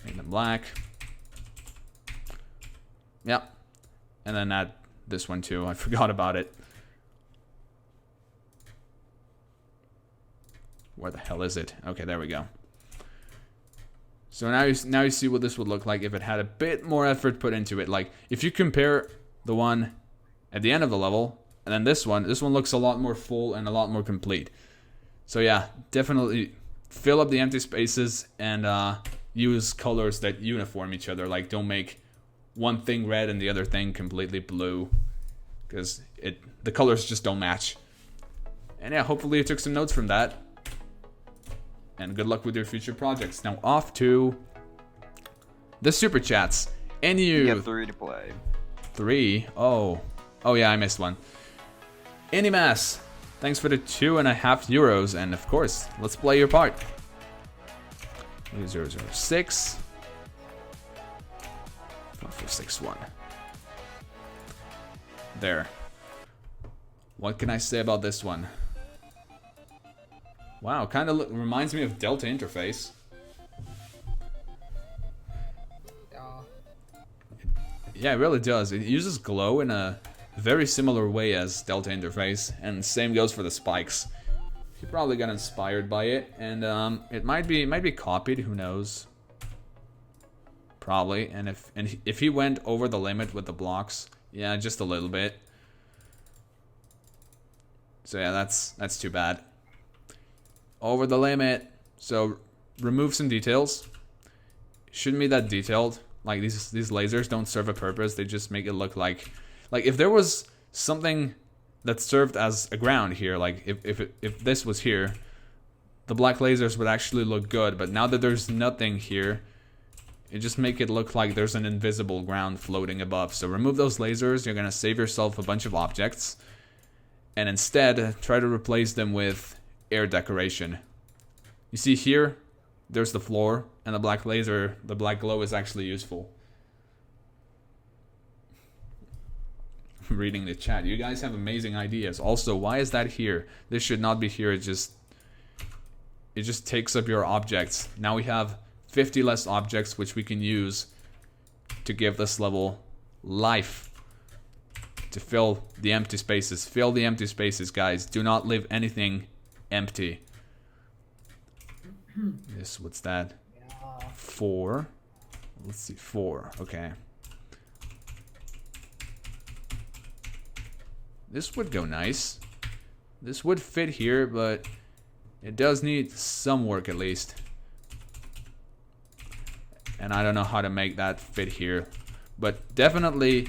Make them black. Yeah. And then add this one too. I forgot about it. Where the hell is it? Okay, there we go. So now you see what this would look like if it had a bit more effort put into it. Like if you compare the one at the end of the level and then this one looks a lot more full and a lot more complete. So yeah, definitely fill up the empty spaces and use colors that uniform each other. Like don't make one thing red and the other thing completely blue, because the colors just don't match. And yeah, hopefully you took some notes from that. And good luck with your future projects. Now off to the super chats. And You have 3 to play. 3? Oh yeah, I missed one. Animass, thanks for the 2.5 euros, and of course, let's play your part. 006 4461. There. What can I say about this one? Wow, kind of reminds me of Delta Interface. Yeah, it really does. It uses glow in a very similar way as Delta Interface, and same goes for the spikes. He probably got inspired by it, and it might be copied. Who knows? Probably. And if he went over the limit with the blocks, yeah, just a little bit. So yeah, that's too bad. Over the limit. So remove some details. Shouldn't be that detailed. Like these lasers don't serve a purpose. They just make it look like if there was something that served as a ground here, like if this was here, the black lasers would actually look good. But now that there's nothing here, it just make it look like there's an invisible ground floating above. So remove those lasers. You're gonna save yourself a bunch of objects, and instead try to replace them with air decoration. You see here, there's the floor, and the black laser, the black glow is actually useful. Reading the chat, you guys have amazing ideas. Also, why is that here? This should not be here. It just takes up your objects. Now we have 50 less objects which we can use to give this level life, to fill the empty spaces. Fill the empty spaces, guys. Do not leave anything empty. This, what's that? 4. Let's see, 4. Okay. This would go nice. This would fit here, but it does need some work at least. And I don't know how to make that fit here. But definitely,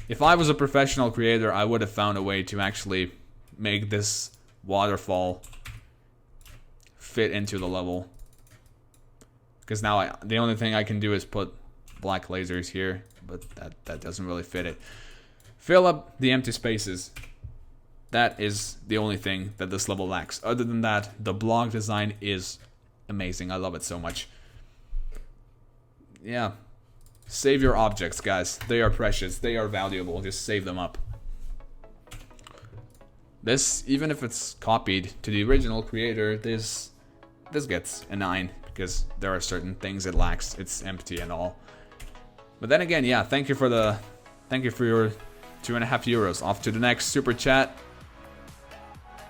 if I was a professional creator, I would have found a way to actually make this waterfall fit into the level. Because now the only thing I can do is put black lasers here, but that doesn't really fit it. Fill up the empty spaces. That is the only thing that this level lacks. Other than that, the block design is amazing. I love it so much. Yeah. Save your objects, guys. They are precious. They are valuable. Just save them up. This, even if it's copied to the original creator, this gets a 9 because there are certain things it lacks. It's empty and all. But then again, yeah, thank you for your 2.5 euros. Off to the next super chat.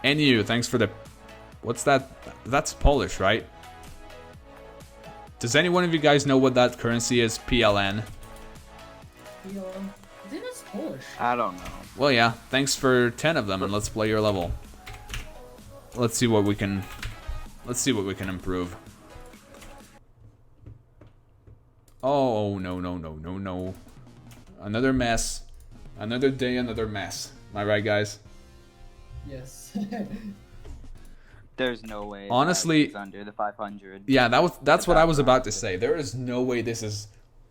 And you, thanks for the, what's that? That's Polish, right? Does any one of you guys know what that currency is? PLN. I think that's Polish. I don't know. Well, yeah. Thanks for 10 of them, and let's play your level. Let's see what we can improve. Oh no! Another mess. Another day, another mess. Am I right, guys? Yes. There's no way. Honestly, it's under the 500. Yeah, that's what I was about to say. There is no way this is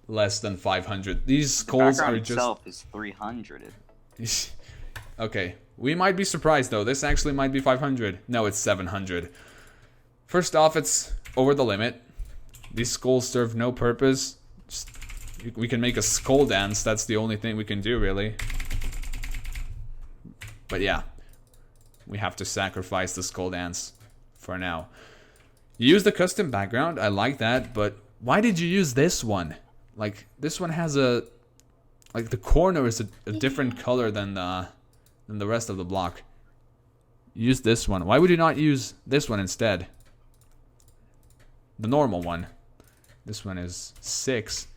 less than 500. These skulls the are background just. itself is 300. Okay, we might be surprised though. This actually might be 500. No, it's 700. First off, it's over the limit. These skulls serve no purpose. We can make a skull dance. That's the only thing we can do, really. But yeah, we have to sacrifice the skull dance for now. You use the custom background. I like that, but why did you use this one? Like, this one has a... Like, the corner is a different color than the rest of the block. Use this one. Why would you not use this one instead? The normal one. This one is 6.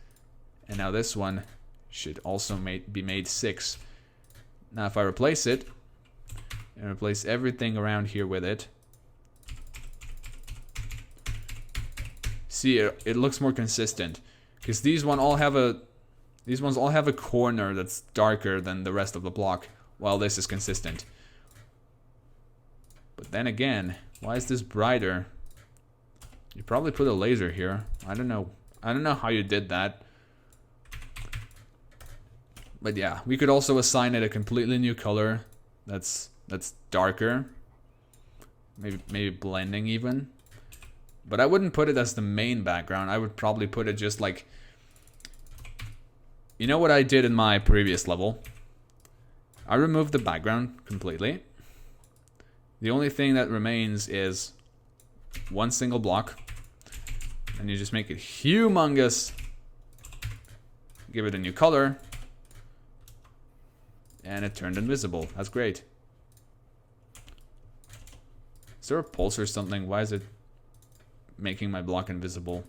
And now this one should also be made 6. Now if I replace it, and replace everything around here with it, see, it looks more consistent. Because these ones all have a corner that's darker than the rest of the block, while this is consistent. But then again, why is this brighter? You probably put a laser here. I don't know. I don't know how you did that. But yeah, we could also assign it a completely new color that's darker. Maybe blending even. But I wouldn't put it as the main background. I would probably put it just like, you know what I did in my previous level? I removed the background completely. The only thing that remains is one single block. And you just make it humongous. Give it a new color. And it turned invisible. That's great. Is there a pulse or something? Why is it making my block invisible?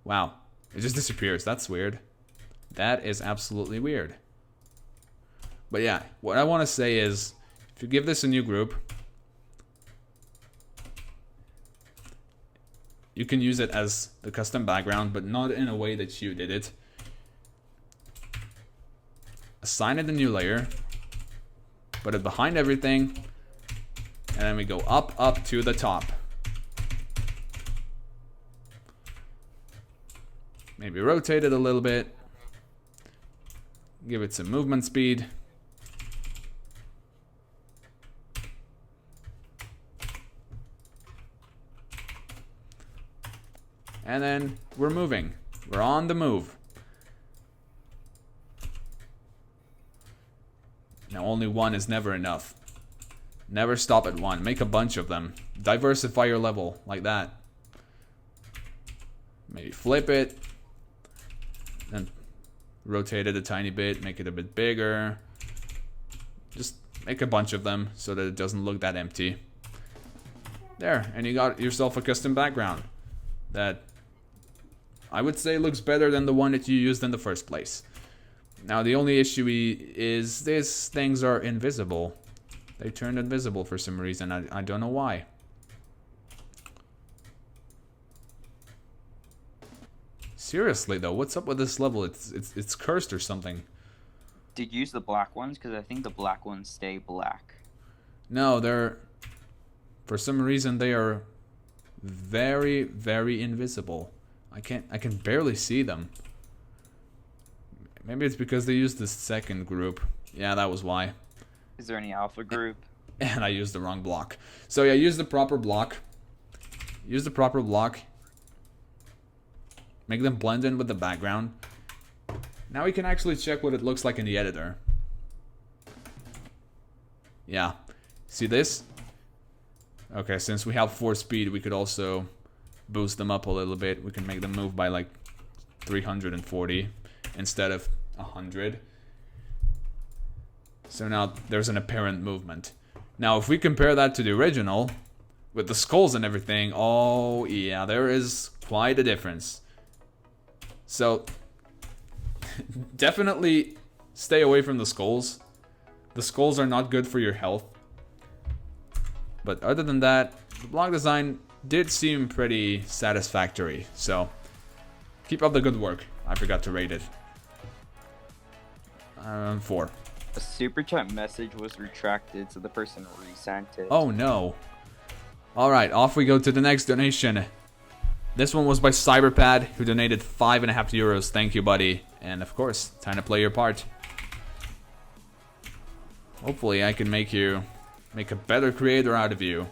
Wow. It just disappears. That's weird. That is absolutely weird. But yeah, what I want to say is, if you give this a new group, you can use it as the custom background, but not in a way that you did it. Assign it a new layer, put it behind everything, and then we go up to the top. Maybe rotate it a little bit. Give it some movement speed. And then we're moving. We're on the move. Now only one is never enough. Never stop at one. Make a bunch of them. Diversify your level like that. Maybe flip it. And rotate it a tiny bit. Make it a bit bigger. Just make a bunch of them so that it doesn't look that empty. There. And you got yourself a custom background that I would say looks better than the one that you used in the first place. Now the only issue is these things are invisible. They turned invisible for some reason. I don't know why. Seriously though, what's up with this level? It's cursed or something. Did you use the black ones? Because I think the black ones stay black. No, they're, for some reason they are very, very invisible. I can barely see them. Maybe it's because they used the second group. Yeah, that was why. Is there any alpha group? And I used the wrong block. So yeah, use the proper block. Use the proper block. Make them blend in with the background. Now we can actually check what it looks like in the editor. Yeah. See this? Okay, since we have 4 speed, we could also boost them up a little bit. We can make them move by like 340 instead of 100. So now there's an apparent movement. Now if we compare that to the original, with the skulls and everything, oh yeah, there is quite a difference. So definitely stay away from the skulls. The skulls are not good for your health. But other than that, the block design did seem pretty satisfactory. So keep up the good work. I forgot to rate it. 4. A super chat message was retracted, so the person resent it. Oh no. Alright, off we go to the next donation. This one was by Cyberpad, who donated 5.5 euros. Thank you, buddy. And of course, time to play your part. Hopefully I can make a better creator out of you.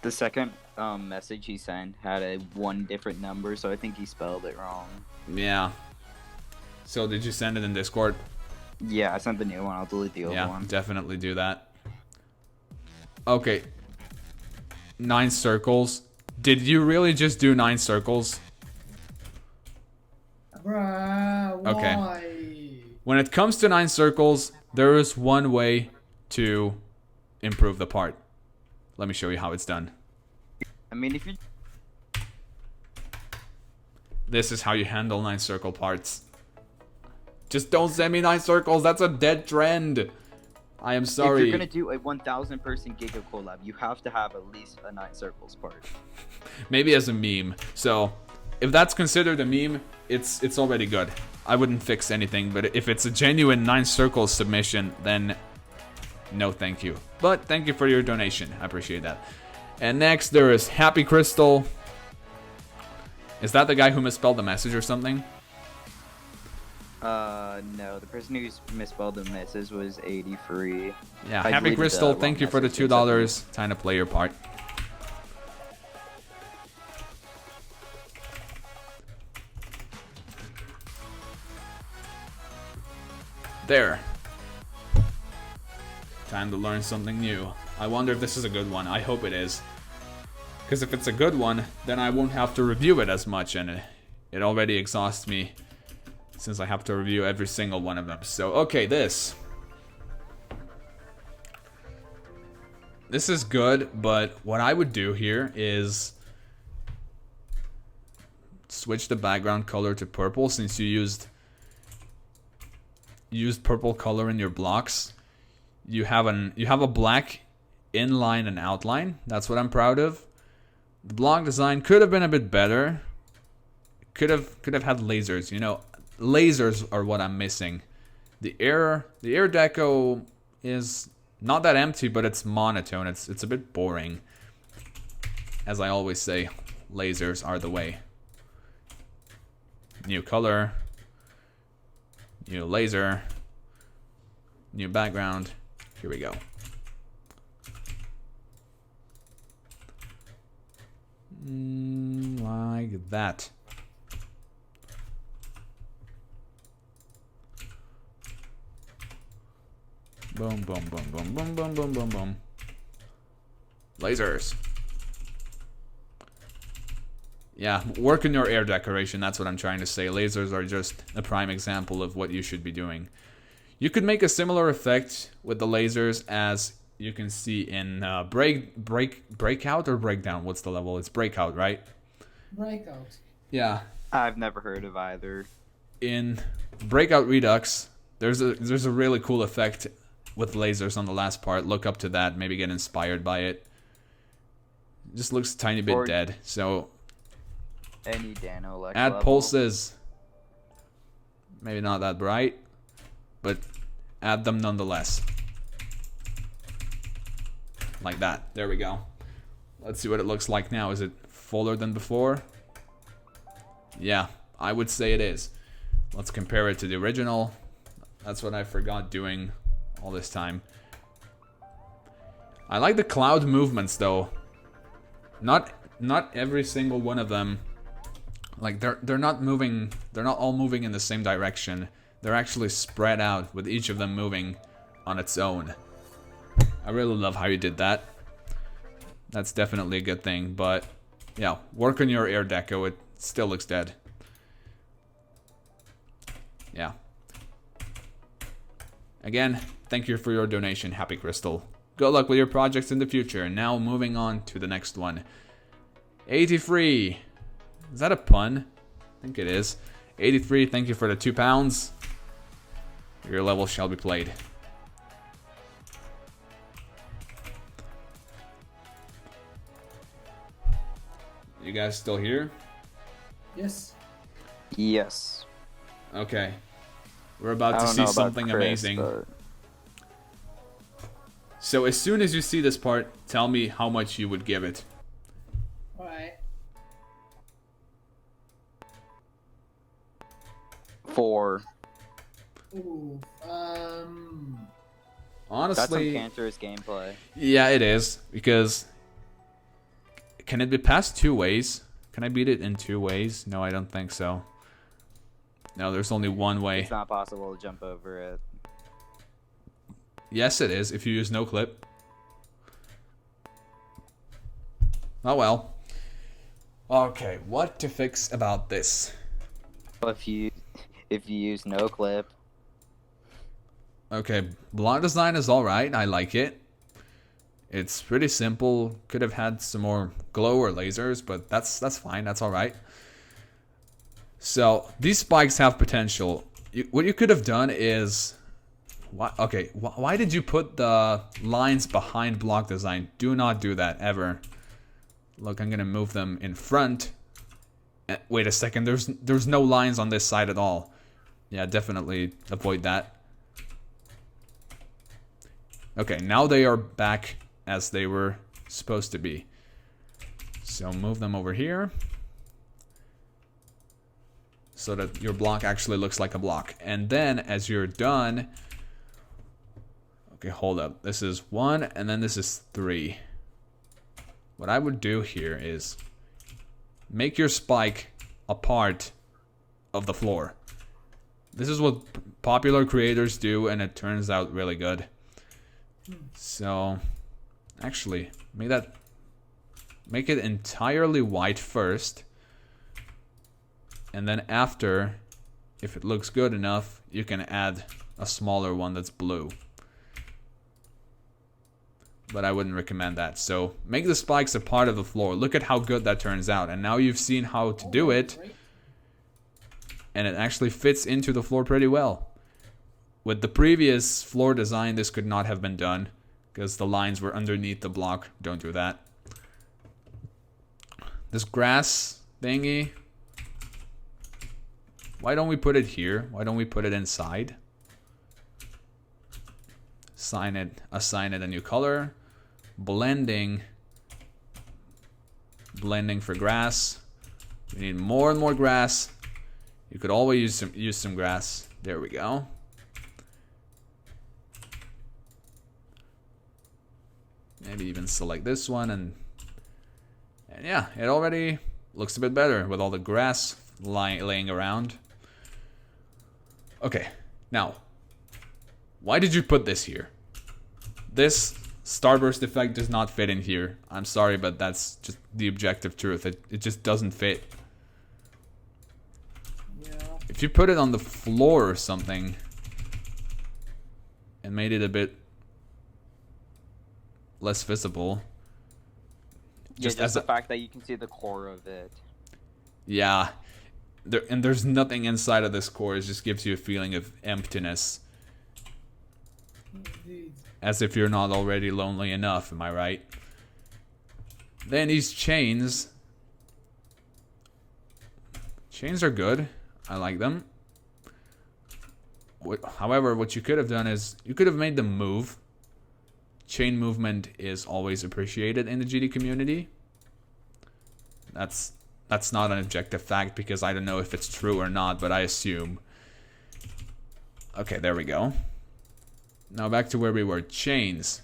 The second message he sent had a 1 different number, so I think he spelled it wrong. Yeah. So did you send it in Discord? Yeah, I sent the new one. I'll delete the old Yeah, one. definitely do that. Okay. 9 circles. Did you really just do 9 circles? Bruh, why? Okay. When it comes to 9 circles, there is one way to improve the part. Let me show you how it's done. I mean, if you This is how you handle 9 circle parts. Just don't send me 9 circles. That's a dead trend. I am if sorry. you're gonna do a 1,000 person Gigacollab, you have to have at least a 9 circles part. Maybe as a meme. So, if that's considered a meme, it's already good. I wouldn't fix anything, but if it's a genuine 9 circles submission, then no thank you. But thank you for your donation. I appreciate that. And next there is Happy Crystal. Is that the guy who misspelled the message or something? No, the person who misspelled the message was 83. Yeah, I Happy deleted Crystal, the thank long you for the message, $2. Time to play your part. There. Time to learn something new. I wonder if this is a good one. I hope it is. Because if it's a good one, then I won't have to review it as much, and it already exhausts me since I have to review every single one of them. So, okay, this is good, but what I would do here is switch the background color to purple since you used purple color in your blocks. You have a black inline and outline. That's what I'm proud of. The block design could have been a bit better. Could have had lasers. You know, lasers are what I'm missing. The air deco is not that empty, but it's monotone. It's a bit boring. As I always say, lasers are the way. New color. New laser. New background. Here we go. Like that. Boom, boom, boom, boom, boom, boom, boom, boom, boom. Lasers. Yeah, work in your air decoration, that's what I'm trying to say. Lasers are just a prime example of what you should be doing. You could make a similar effect with the lasers as you can see in Breakout or Breakdown. What's the level? It's Breakout, right? Breakout. Yeah. I've never heard of either. In Breakout Redux, there's a really cool effect with lasers on the last part. Look up to that, maybe get inspired by it. It just looks a tiny bit dead. So Any Dano add level. pulses. Maybe not that bright, but add them nonetheless. Like that. There we go. Let's see what it looks like now. Is it fuller than before? Yeah, I would say it is. Let's compare it to the original. That's what I forgot doing all this time. I like the cloud movements though. Not every single one of them. Like they're not moving. They're not all moving in the same direction. They're actually spread out with each of them moving on its own. I really love how you did that. That's definitely a good thing, but yeah, work on your air deco. It still looks dead. Yeah. Again, thank you for your donation, Happy Crystal. Good luck with your projects in the future. Now moving on to the next one. 83. Is that a pun? I think it is. 83, thank you for the £2. Your level shall be played. You guys still here? Yes. Yes. Okay. We're about I to don't see know about something Krisz, amazing. but So as soon as you see this part, tell me how much you would give it. Alright. 4. Ooh. That's some Honestly, cancerous gameplay. yeah, it is. Because can it be passed 2 ways? Can I beat it in 2 ways? No, I don't think so. No, there's only one way. It's not possible to jump over it. Yes, it is, if you use no clip. Oh well. Okay, what to fix about this? If you use no clip, Okay, block design is alright, I like it. It's pretty simple. Could have had some more glow or lasers, but that's fine. That's all right. So these spikes have potential. What you could have done is, why did you put the lines behind block design? Do not do that ever. Look, I'm gonna move them in front. Wait a second. There's no lines on this side at all. Yeah, definitely avoid that. Okay, now they are back as they were supposed to be. So move them over here so that your block actually looks like a block. And then as you're done, okay, hold up. This is 1 and then this is 3. What I would do here is make your spike a part of the floor. This is what popular creators do, and it turns out really good. So actually make it entirely white first, and then after, if it looks good enough, you can add a smaller one that's blue. But I wouldn't recommend that. So make the spikes a part of the floor. Look at how good that turns out. And now you've seen how to do it, and it actually fits into the floor pretty well. With the previous floor design, this could not have been done because the lines were underneath the block. Don't do that. This grass thingy, why don't we put it here? Why don't we put it inside? Assign it a new color. Blending for grass. We need more and more grass. You could always use some grass. There we go. Maybe even select this one, and yeah, it already looks a bit better with all the grass laying around. Okay, now, why did you put this here? This starburst effect does not fit in here. I'm sorry, but that's just the objective truth. It just doesn't fit. Yeah. If you put it on the floor or something and made it a bit less visible. Just the fact that you can see the core of it. Yeah. There's nothing inside of this core. It just gives you a feeling of emptiness. Indeed. As if you're not already lonely enough, am I right? Then these chains. Chains are good. I like them. However, what you could have done is you could have made them move. Chain movement is always appreciated in the GD community. That's not an objective fact because I don't know if it's true or not, but I assume. Okay, there we go. Now back to where we were. Chains.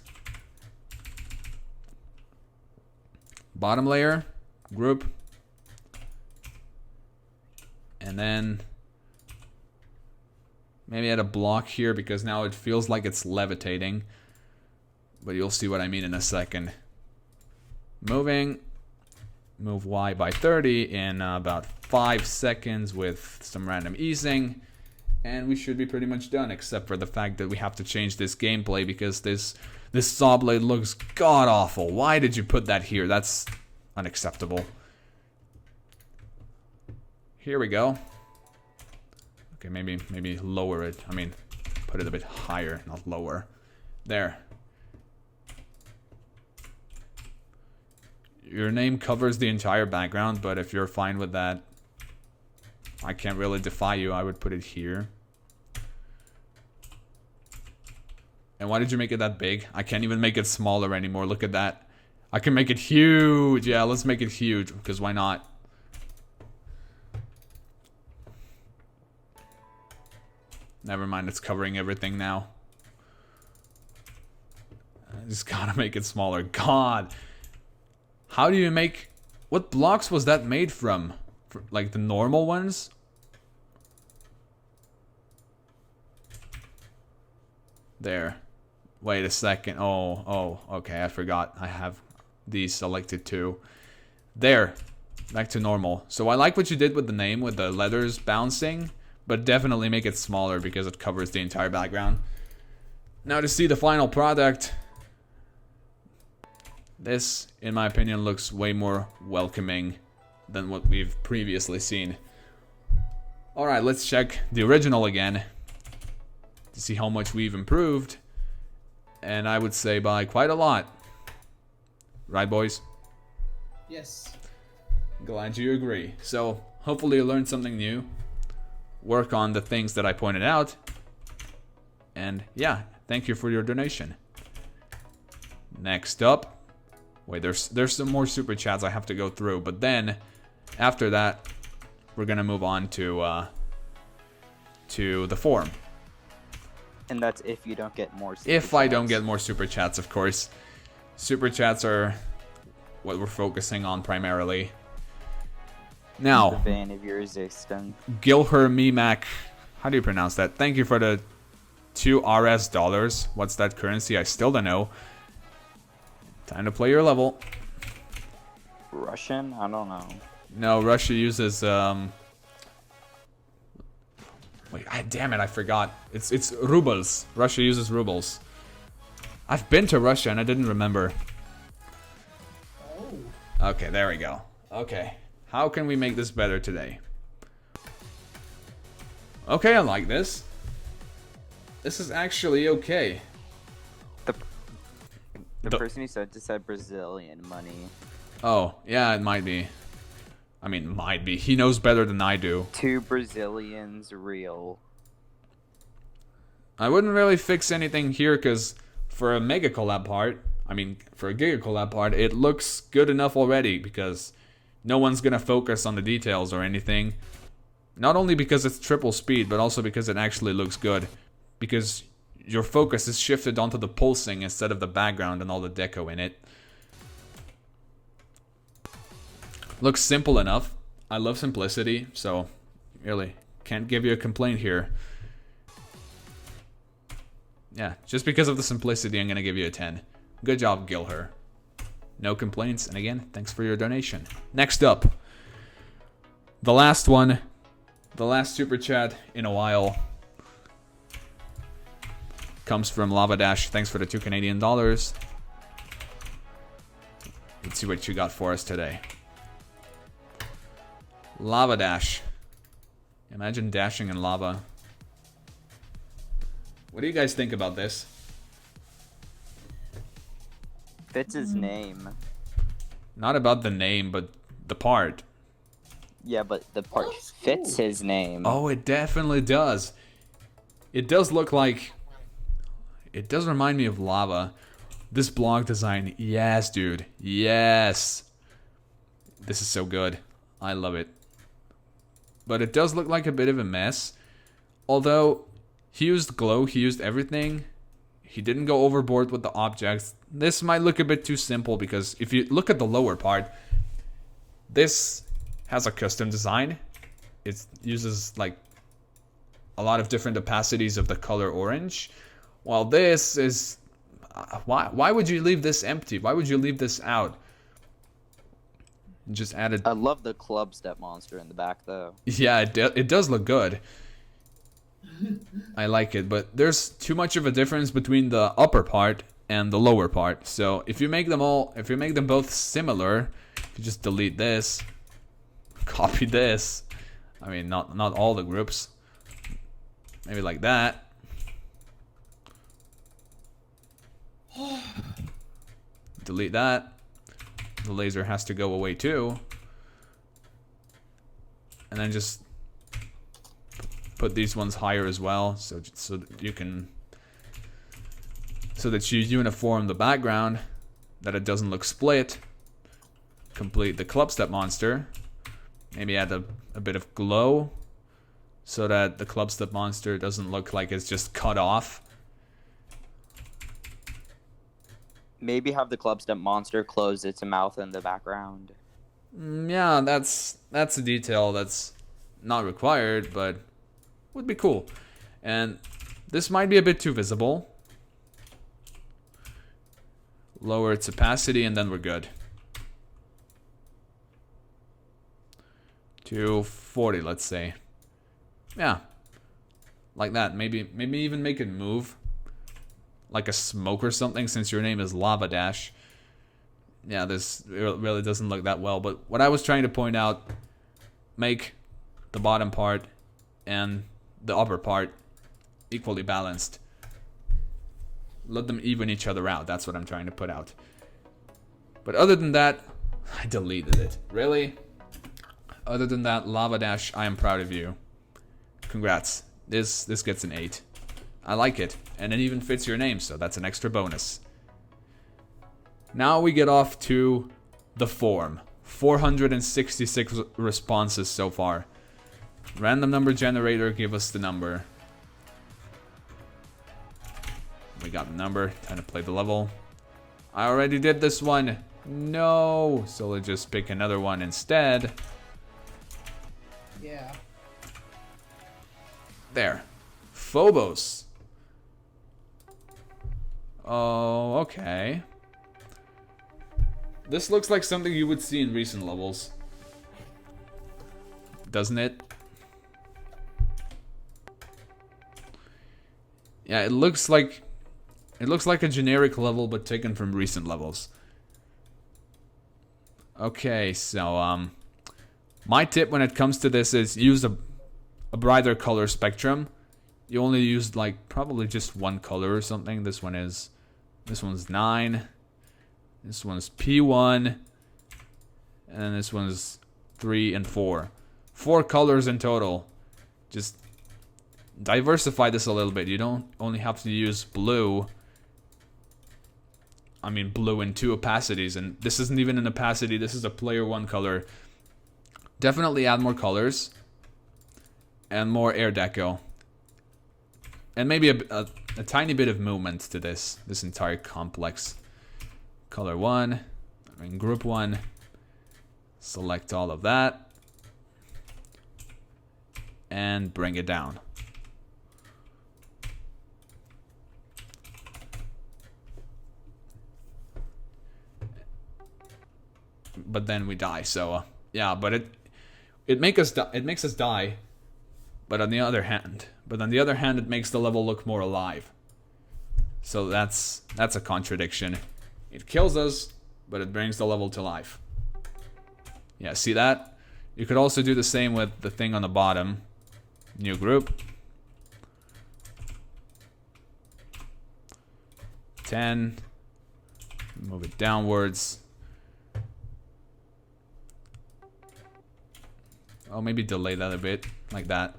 Bottom layer, group. And then maybe add a block here because now it feels like it's levitating. But you'll see what I mean in a second. Moving. Move Y by 30 in about 5 seconds with some random easing. And we should be pretty much done, except for the fact that we have to change this gameplay because this saw blade looks god-awful. Why did you put that here? That's unacceptable. Here we go. Okay, maybe lower it. I mean, put it a bit higher, not lower. There. Your name covers the entire background, but if you're fine with that, I can't really defy you. I would put it here. And why did you make it that big? I can't even make it smaller anymore. Look at that. I can make it huge. Yeah, let's make it huge, because why not? Never mind, it's covering everything now. I just gotta make it smaller. God. How do you make... What blocks was that made from? Like the normal ones? There. Wait a second. Oh, okay, I forgot. I have these selected too. There. Back to normal. So I like what you did with the name, with the letters bouncing, but definitely make it smaller because it covers the entire background. Now to see the final product. This, in my opinion, looks way more welcoming than what we've previously seen. Alright, let's check the original again to see how much we've improved. And I would say by quite a lot. Right, boys? Yes. Glad you agree. So, hopefully you learned something new. Work on the things that I pointed out. And yeah, thank you for your donation. Next up. Wait, there's some more super chats I have to go through. But then, after that, we're gonna move on to the forum. And that's if you don't get more super If I chats. don't get more super chats, of course. Super chats are what we're focusing on primarily. The Now, vein of your existence. Gilher Mimac, how do you pronounce that? Thank you for the 2 RS dollars. What's that currency? I still don't know. Time to play your level. Russian? I don't know. No, Russia uses wait, damn it, I forgot. It's rubles. Russia uses rubles. I've been to Russia and I didn't remember. Oh. Okay, there we go. Okay. How can we make this better today? Okay, I like this. This is actually okay. The The- person who said just said Brazilian money. Oh, yeah, it might be. I mean, might be. He knows better than I do. 2 Brazilians real. I wouldn't really fix anything here because for a Mega Collab part, I mean, for a Gigacollab part, it looks good enough already because no one's gonna focus on the details or anything. Not only because it's triple speed, but also because it actually looks good. Because your focus is shifted onto the pulsing instead of the background and all the deco in it. Looks simple enough. I love simplicity, so really can't give you a complaint here. Yeah, just because of the simplicity, I'm gonna give you a 10. Good job, Gilher. No complaints, and again, thanks for your donation. Next up, the last one, the last super chat in a while, comes from Lava Dash. Thanks for the 2 Canadian dollars. Let's see what you got for us today. Lava Dash. Imagine dashing in lava. What do you guys think about this? Fits his name. Not about the name, but the part. Yeah, but the part fits his name. Oh, it definitely does. It does look like... It does remind me of lava. This block design, yes, dude. Yes. This is so good. I love it. But it does look like a bit of a mess. Although, he used glow, he used everything. He didn't go overboard with the objects. This might look a bit too simple because if you look at the lower part, this has a custom design. It uses like a lot of different opacities of the color orange. While this is... Why would you leave this empty? Why would you leave this out? Just added... I love the club step monster in the back though. Yeah, it does look good. I like it, but there's too much of a difference between the upper part and the lower part. So if you make them both similar, if you just delete this, copy this. I mean, not all the groups. Maybe like that. Delete that. The laser has to go away too. And then just put these ones higher as well, so that you can, so that you uniform the background, that it doesn't look split. Complete the club step monster. Maybe add a bit of glow, so that the club step monster doesn't look like it's just cut off. Maybe have the club step monster close its mouth in the background. Yeah, that's a detail that's not required, but would be cool. And this might be a bit too visible. Lower its opacity and then we're good. 240, let's say. Yeah. Like that. Maybe even make it move. Like a smoke or something, since your name is Lava Dash. Yeah, this really doesn't look that well. But what I was trying to point out, make the bottom part and the upper part equally balanced. Let them even each other out. That's what I'm trying to put out. But other than that, I deleted it. Really? Other than that, Lava Dash, I am proud of you. Congrats. This gets an 8. I like it. And it even fits your name, so that's an extra bonus. Now we get off to the form. 466 responses so far. Random number generator, give us the number. We got the number. Time to play the level. I already did this one. No. So let's just pick another one instead. Yeah. There. Phobos. Oh, okay. This looks like something you would see in recent levels. Doesn't it? Yeah, it looks like a generic level but taken from recent levels. Okay, so my tip when it comes to this is use a brighter color spectrum. You only use like probably just one color or something. This one's 9. This one's P1. And then this one's 3 and 4. 4 colors in total. Just diversify this a little bit. You don't only have to use blue. I mean blue in 2 opacities, and this isn't even an opacity, this is a player 1 color. Definitely add more colors and more air deco. And maybe a tiny bit of movement to this entire complex. Color 1, I mean group 1. Select all of that and bring it down. But then we die, so yeah, but it makes us die. But on the other hand, it makes the level look more alive. So that's a contradiction. It kills us, but it brings the level to life. Yeah, see that? You could also do the same with the thing on the bottom. New group. 10. Move it downwards. Oh, maybe delay that a bit, like that.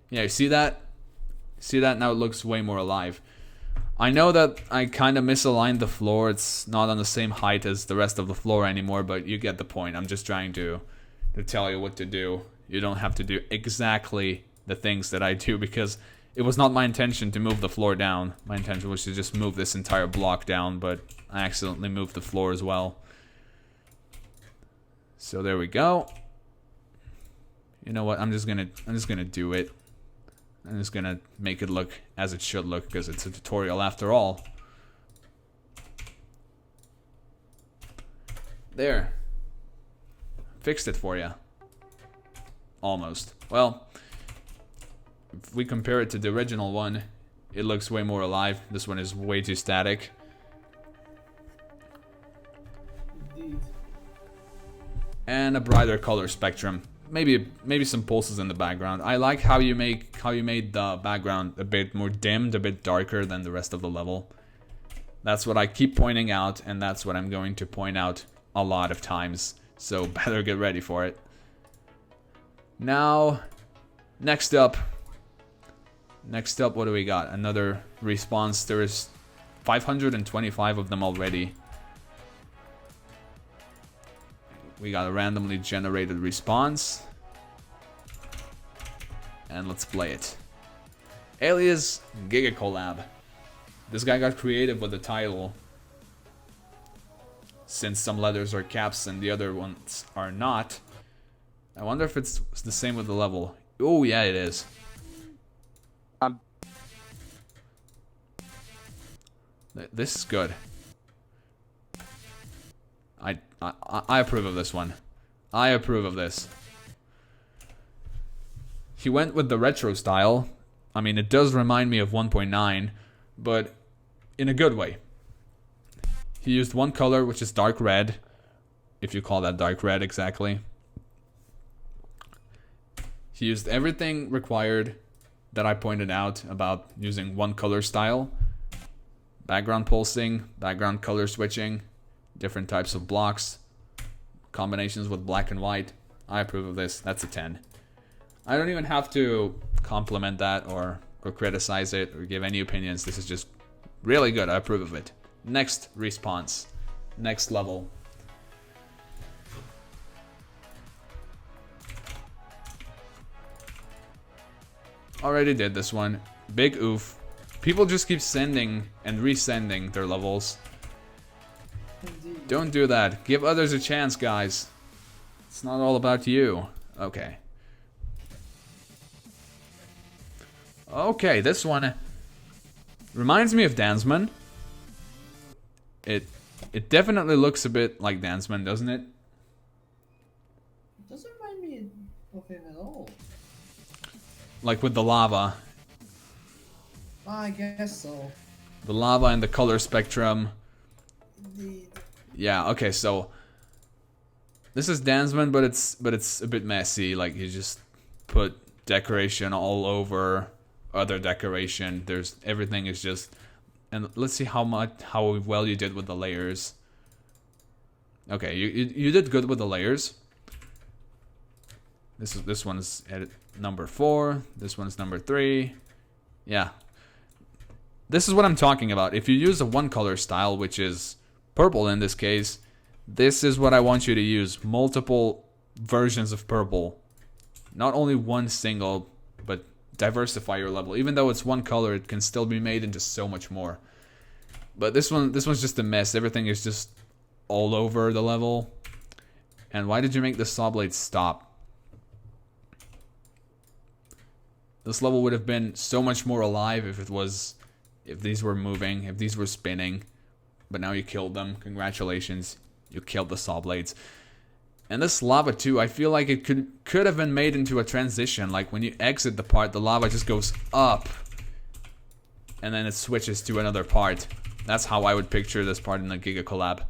Yeah, you see that? See that? Now it looks way more alive. I know that I kind of misaligned the floor. It's not on the same height as the rest of the floor anymore, but you get the point. I'm just trying to tell you what to do. You don't have to do exactly the things that I do, because it was not my intention to move the floor down. My intention was to just move this entire block down, but I accidentally moved the floor as well. So there we go. You know what? I'm just gonna do it. I'm just gonna make it look as it should look, because it's a tutorial after all. There. Fixed it for you. Almost. Well, if we compare it to the original one, it looks way more alive. This one is way too static. Indeed. And a brighter color spectrum. Maybe some pulses in the background. I like how you made the background a bit more dimmed, a bit darker than the rest of the level. That's what I keep pointing out, and that's what I'm going to point out a lot of times. So better get ready for it. Now, next up, what do we got? Another response. There is 525 of them already. We got a randomly generated response. And let's play it. Alias Gigacollab. This guy got creative with the title, since some letters are caps and the other ones are not. I wonder if it's the same with the level. Oh yeah, it is. This is good. I approve of this one. I approve of this. He went with the retro style. I mean, it does remind me of 1.9, but in a good way. He used one color, which is dark red, if you call that dark red exactly. He used everything required that I pointed out about using one color style. Background pulsing, background color switching, different types of blocks, combinations with black and white. I approve of this. That's a 10. I don't even have to compliment that or criticize it or give any opinions. This is just really good. I approve of it. Next response. Next level. Already did this one. Big oof. People just keep sending and resending their levels. Indeed. Don't do that. Give others a chance, guys. It's not all about you. Okay. Okay, this one reminds me of Dansman. It definitely looks a bit like Dansman, doesn't it? It doesn't remind me of him at all. Like with the lava. I guess so. The lava and the color spectrum. Indeed. Yeah, okay, so this is Dansman, but it's a bit messy. Like you just put decoration all over other decoration. There's everything is just, and let's see how well you did with the layers. Okay, you did good with the layers. This one's at number 4. This one's number 3. Yeah. This is what I'm talking about. If you use a one color style, which is purple in this case, this is what I want you to use. Multiple versions of purple. Not only one single, but diversify your level. Even though it's one color, it can still be made into so much more. But this one's just a mess. Everything is just all over the level. And why did you make the saw blade stop? This level would have been so much more alive if these were moving, if these were spinning. But now you killed them. Congratulations. You killed the saw blades. And this lava too, I feel like it could have been made into a transition. Like when you exit the part, the lava just goes up. And then it switches to another part. That's how I would picture this part in the Gigacollab.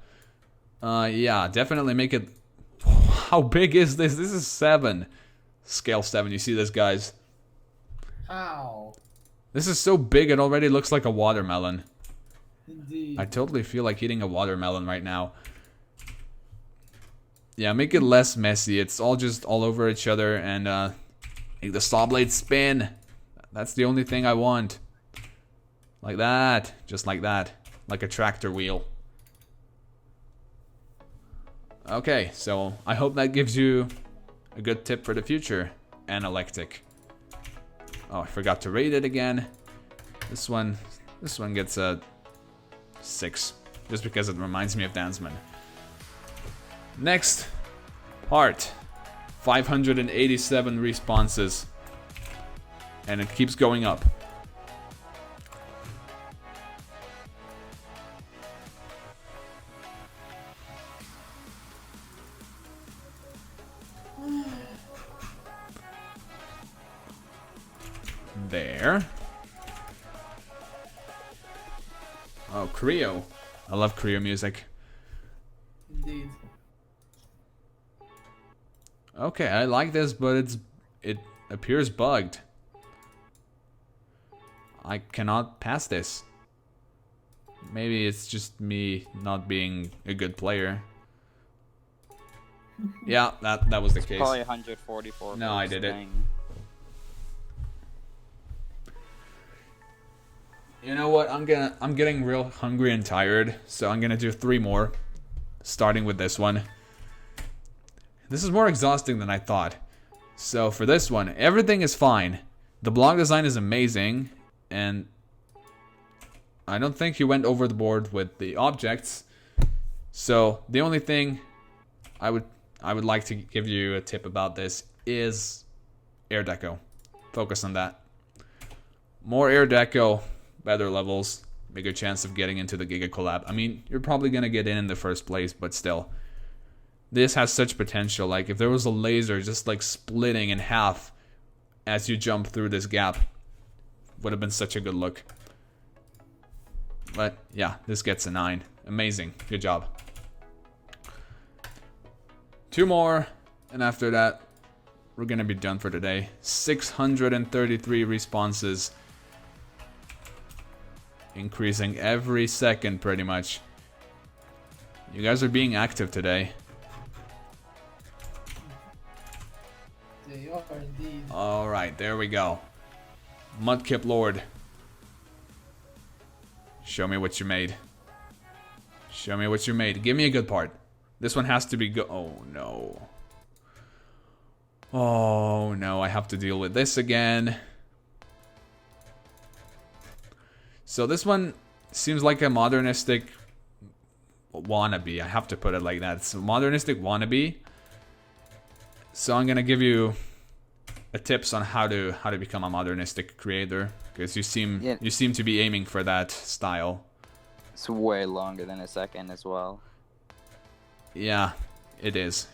Yeah, definitely make it... How big is this? This is 7. Scale 7, you see this, guys? How? This is so big it already looks like a watermelon. Indeed. I totally feel like eating a watermelon right now. Yeah, make it less messy. It's all just all over each other and make the saw blade spin. That's the only thing I want. Like that. Just like that. Like a tractor wheel. Okay, so I hope that gives you a good tip for the future. Analectic. Oh, I forgot to rate it again. This one gets a 6. Just because it reminds me of Dansman. Next part. 587 responses. And it keeps going up. There. Oh, Creo. I love Creo music. Indeed. Okay, I like this, but it appears bugged. I cannot pass this. Maybe it's just me not being a good player. Yeah, that was the case. Probably 144. No, I did it. thing. You know what? I'm getting real hungry and tired, so I'm gonna do 3 more, starting with this one. This is more exhausting than I thought. So for this one, everything is fine. The block design is amazing, and I don't think you went over the board with the objects. So the only thing I would like to give you a tip about this is air deco. Focus on that. More air deco, better levels, bigger chance of getting into the Gigacollab. I mean, you're probably gonna get in the first place, but still. This has such potential. Like if there was a laser just like splitting in half as you jump through this gap, would have been such a good look. But yeah, this gets a 9. Amazing. Good job. 2 more, and after that, we're gonna be done for today. 633 responses. Increasing every second, pretty much. You guys are being active today. They are indeed. Alright, there we go. Mudkip Lord. Show me what you made. Show me what you made. Give me a good part. This one has to be good. Oh no. Oh no, I have to deal with this again. So this one seems like a modernistic wannabe. I have to put it like that. It's a modernistic wannabe. So I'm gonna give you a tips on how to become a modernistic creator, because you seem to be aiming for that style. It's way longer than a second as well. Yeah, it is.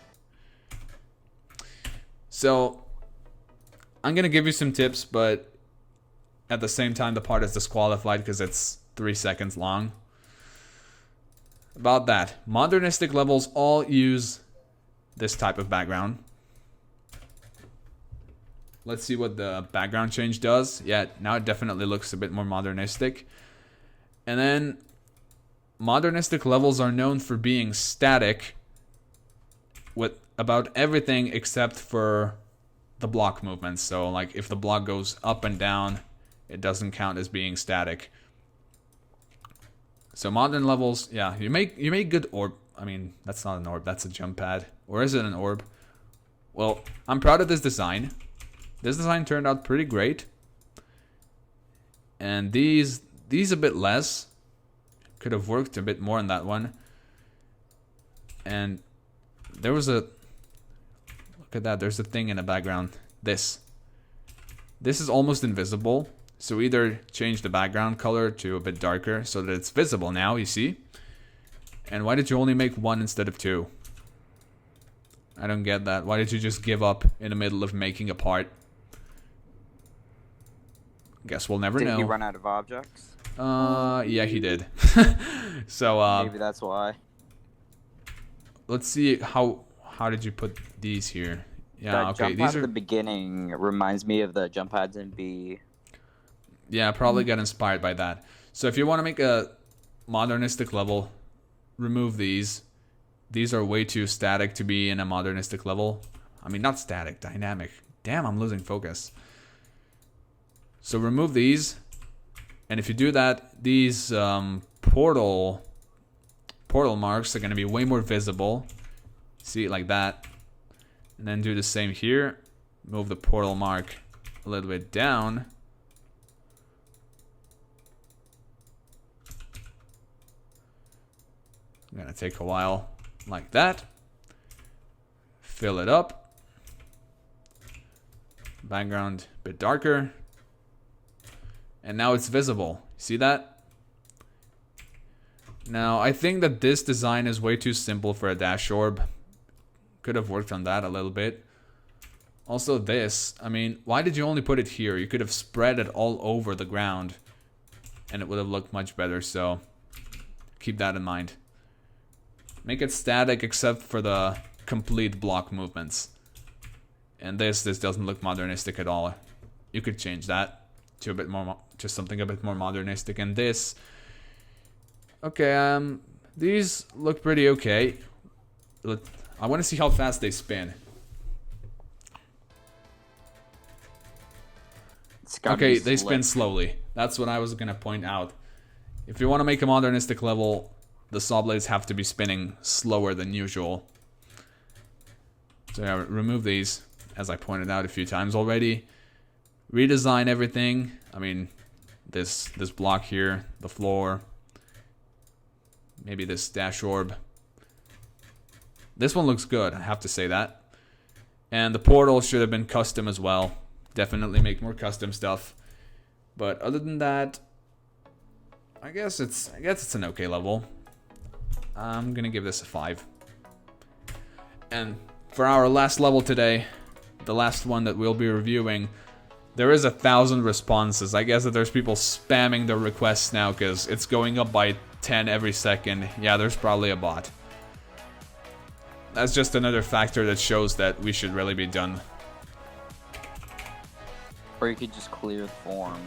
So I'm gonna give you some tips, but at the same time the part is disqualified because it's 3 seconds long. About that, modernistic levels all use this type of background. Let's see what the background change does. Yeah, now it definitely looks a bit more modernistic. And then modernistic levels are known for being static with about everything except for the block movements. So like if the block goes up and down, it doesn't count as being static. So modern levels, yeah, you make good orb. I mean, that's not an orb, that's a jump pad. Or is it an orb? Well, I'm proud of this design. This design turned out pretty great. And these a bit less. Could have worked a bit more on that one. And there was a, look at that, there's a thing in the background. This is almost invisible. So either change the background color to a bit darker so that it's visible now, you see? And why did you only make 1 instead of 2? I don't get that. Why did you just give up in the middle of making a part? Guess we'll never know. Did he run out of objects? Yeah, he did. So, maybe that's why. let's see how did you put these here? Yeah, That okay, jump these pad are, at the beginning reminds me of the jump pads in B. yeah, probably got inspired by that. So if you want to make a modernistic level, remove these. These are way too static to be in a modernistic level. I mean, not static, dynamic. Damn, I'm losing focus. So remove these. And if you do that, these portal marks are going to be way more visible. See it like that. And then do the same here. Move the portal mark a little bit down. Gonna take a while like that. Fill it up. Background a bit darker. And now it's visible. See that? Now, I think that this design is way too simple for a dash orb. Could have worked on that a little bit. Also this, I mean, why did you only put it here? You could have spread it all over the ground and it would have looked much better, so keep that in mind. Make it static except for the complete block movements. And this doesn't look modernistic at all. You could change that to a bit more, to something a bit more modernistic. And this, okay, these look pretty okay. I want to see how fast they spin. Okay, they spin slowly. That's what I was gonna point out. If you want to make a modernistic level, the saw blades have to be spinning slower than usual. So yeah, remove these, as I pointed out a few times already. Redesign everything. I mean, this block here, the floor, maybe this dash orb. This one looks good, I have to say that. And the portal should have been custom as well. Definitely make more custom stuff. But other than that, I guess it's an okay level. I'm gonna give this a 5. And for our last level today, the last one that we'll be reviewing, there is 1,000 responses. I guess that there's people spamming their requests now because it's going up by 10 every second. Yeah, there's probably a bot. That's just another factor that shows that we should really be done. Or you could just clear the form.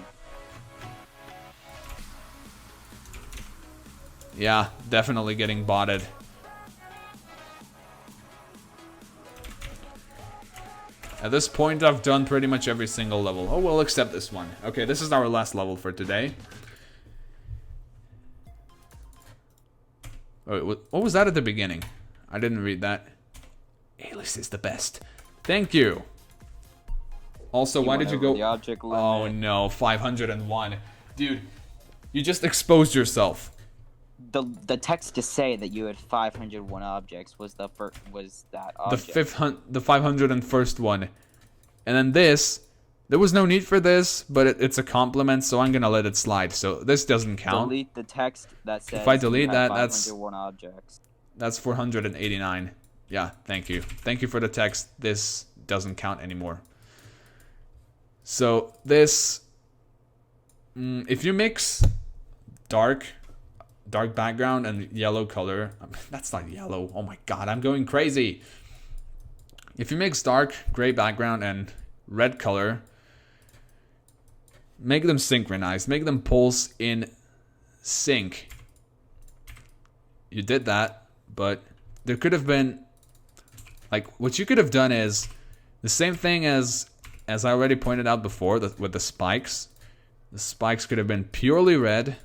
Yeah, definitely getting botted. At this point, I've done pretty much every single level. Oh, we'll accept this one. Okay, this is our last level for today. Oh, what was that at the beginning? I didn't read that. A-list is the best. Thank you. Also, why did you go... The object limit. Oh no, 501. Dude, you just exposed yourself. The text to say that you had 501 objects was the first, was that object. The 501st one. And then this, there was no need for this, but it's a compliment, so I'm gonna let it slide. So this doesn't count. Delete the text that says if I delete you that, have that's 501 objects. That's 489. Yeah, thank you. Thank you for the text. This doesn't count anymore. So this, if you mix dark background and yellow color, that's not yellow. Oh my god, I'm going crazy. If you mix dark gray background and red color, make them synchronized, make them pulse in sync. You did that, but there could have been, like, what you could have done is the same thing as I already pointed out before with the spikes. The spikes could have been purely red.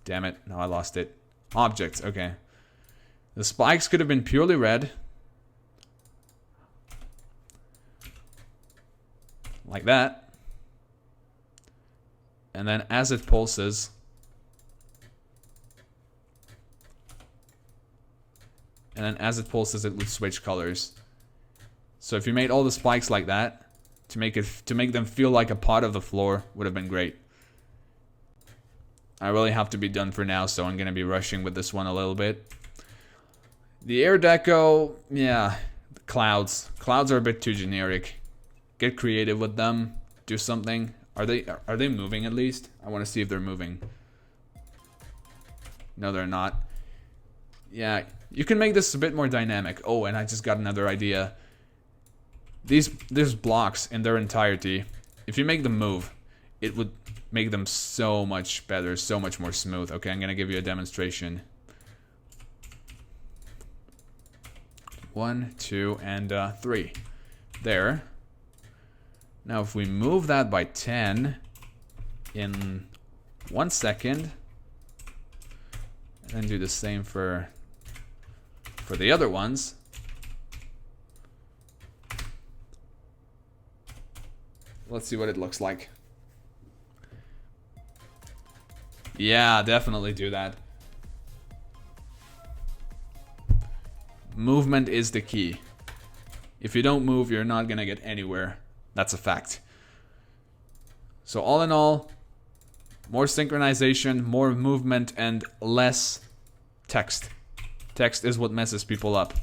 Damn it, now I lost it. Objects, okay. The spikes could have been purely red. Like that. And then as it pulses, it would switch colors. So if you made all the spikes like that, to make them feel like a part of the floor, would have been great. I really have to be done for now, so I'm gonna be rushing with this one a little bit. The air deco, yeah, the clouds. Clouds are a bit too generic. Get creative with them. Do something. Are they moving at least? I want to see if they're moving. No, they're not. Yeah, you can make this a bit more dynamic. Oh, and I just got another idea. These blocks in their entirety, if you make them move, it would make them so much better, so much more smooth. Okay, I'm gonna give you a demonstration. 1, 2, and 3. There. Now if we move that by 10 in 1 second, and then do the same for the other ones. Let's see what it looks like. Yeah, definitely do that. Movement is the key. If you don't move, you're not gonna get anywhere. That's a fact. So all in all, more synchronization, more movement, and less text. Text is what messes people up.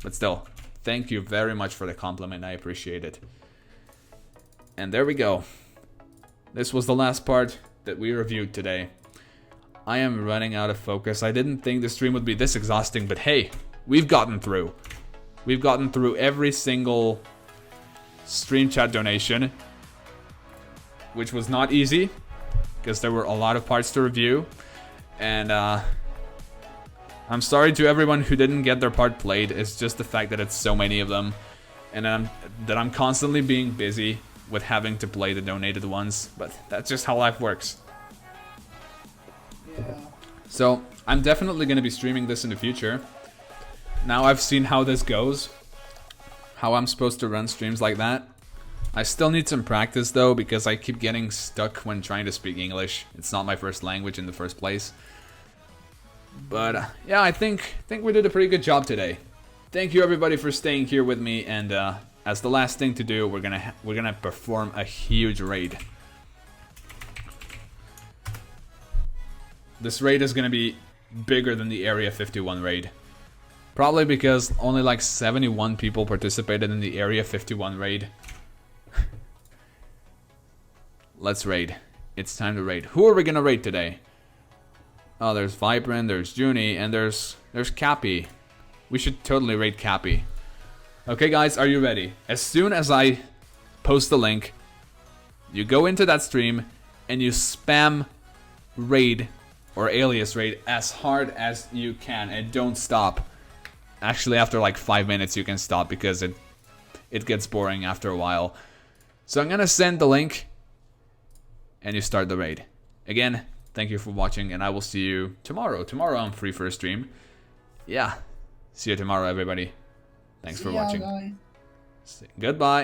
But still, thank you very much for the compliment. I appreciate it. And there we go. This was the last part that we reviewed today. I am running out of focus. I didn't think the stream would be this exhausting, but hey, we've gotten through. We've gotten through every single stream chat donation, which was not easy because there were a lot of parts to review. And I'm sorry to everyone who didn't get their part played. It's just the fact that it's so many of them, and that I'm constantly being busy with having to play the donated ones, but that's just how life works. Yeah. So I'm definitely going to be streaming this in the future. Now I've seen how this goes, how I'm supposed to run streams like that. I still need some practice though, because I keep getting stuck when trying to speak English. It's not my first language in the first place. But yeah, I think we did a pretty good job today. Thank you everybody for staying here with me, and as the last thing to do, we're gonna perform a huge raid. This raid is gonna be bigger than the Area 51 raid. Probably because only like 71 people participated in the Area 51 raid. Let's raid. it's time to raid. Who are we gonna raid today? Oh, there's Vibrant, there's Junie, and there's Cappy. We should totally raid Cappy. Okay, guys, are you ready? As soon as I post the link, you go into that stream and you spam raid or alias raid as hard as you can and don't stop. Actually, after like 5 minutes you can stop because it gets boring after a while. So I'm gonna send the link and you start the raid. Again, thank you for watching and I will see you tomorrow. Tomorrow I'm free for a stream. Yeah, see you tomorrow everybody. Thanks for watching. Guys. Goodbye.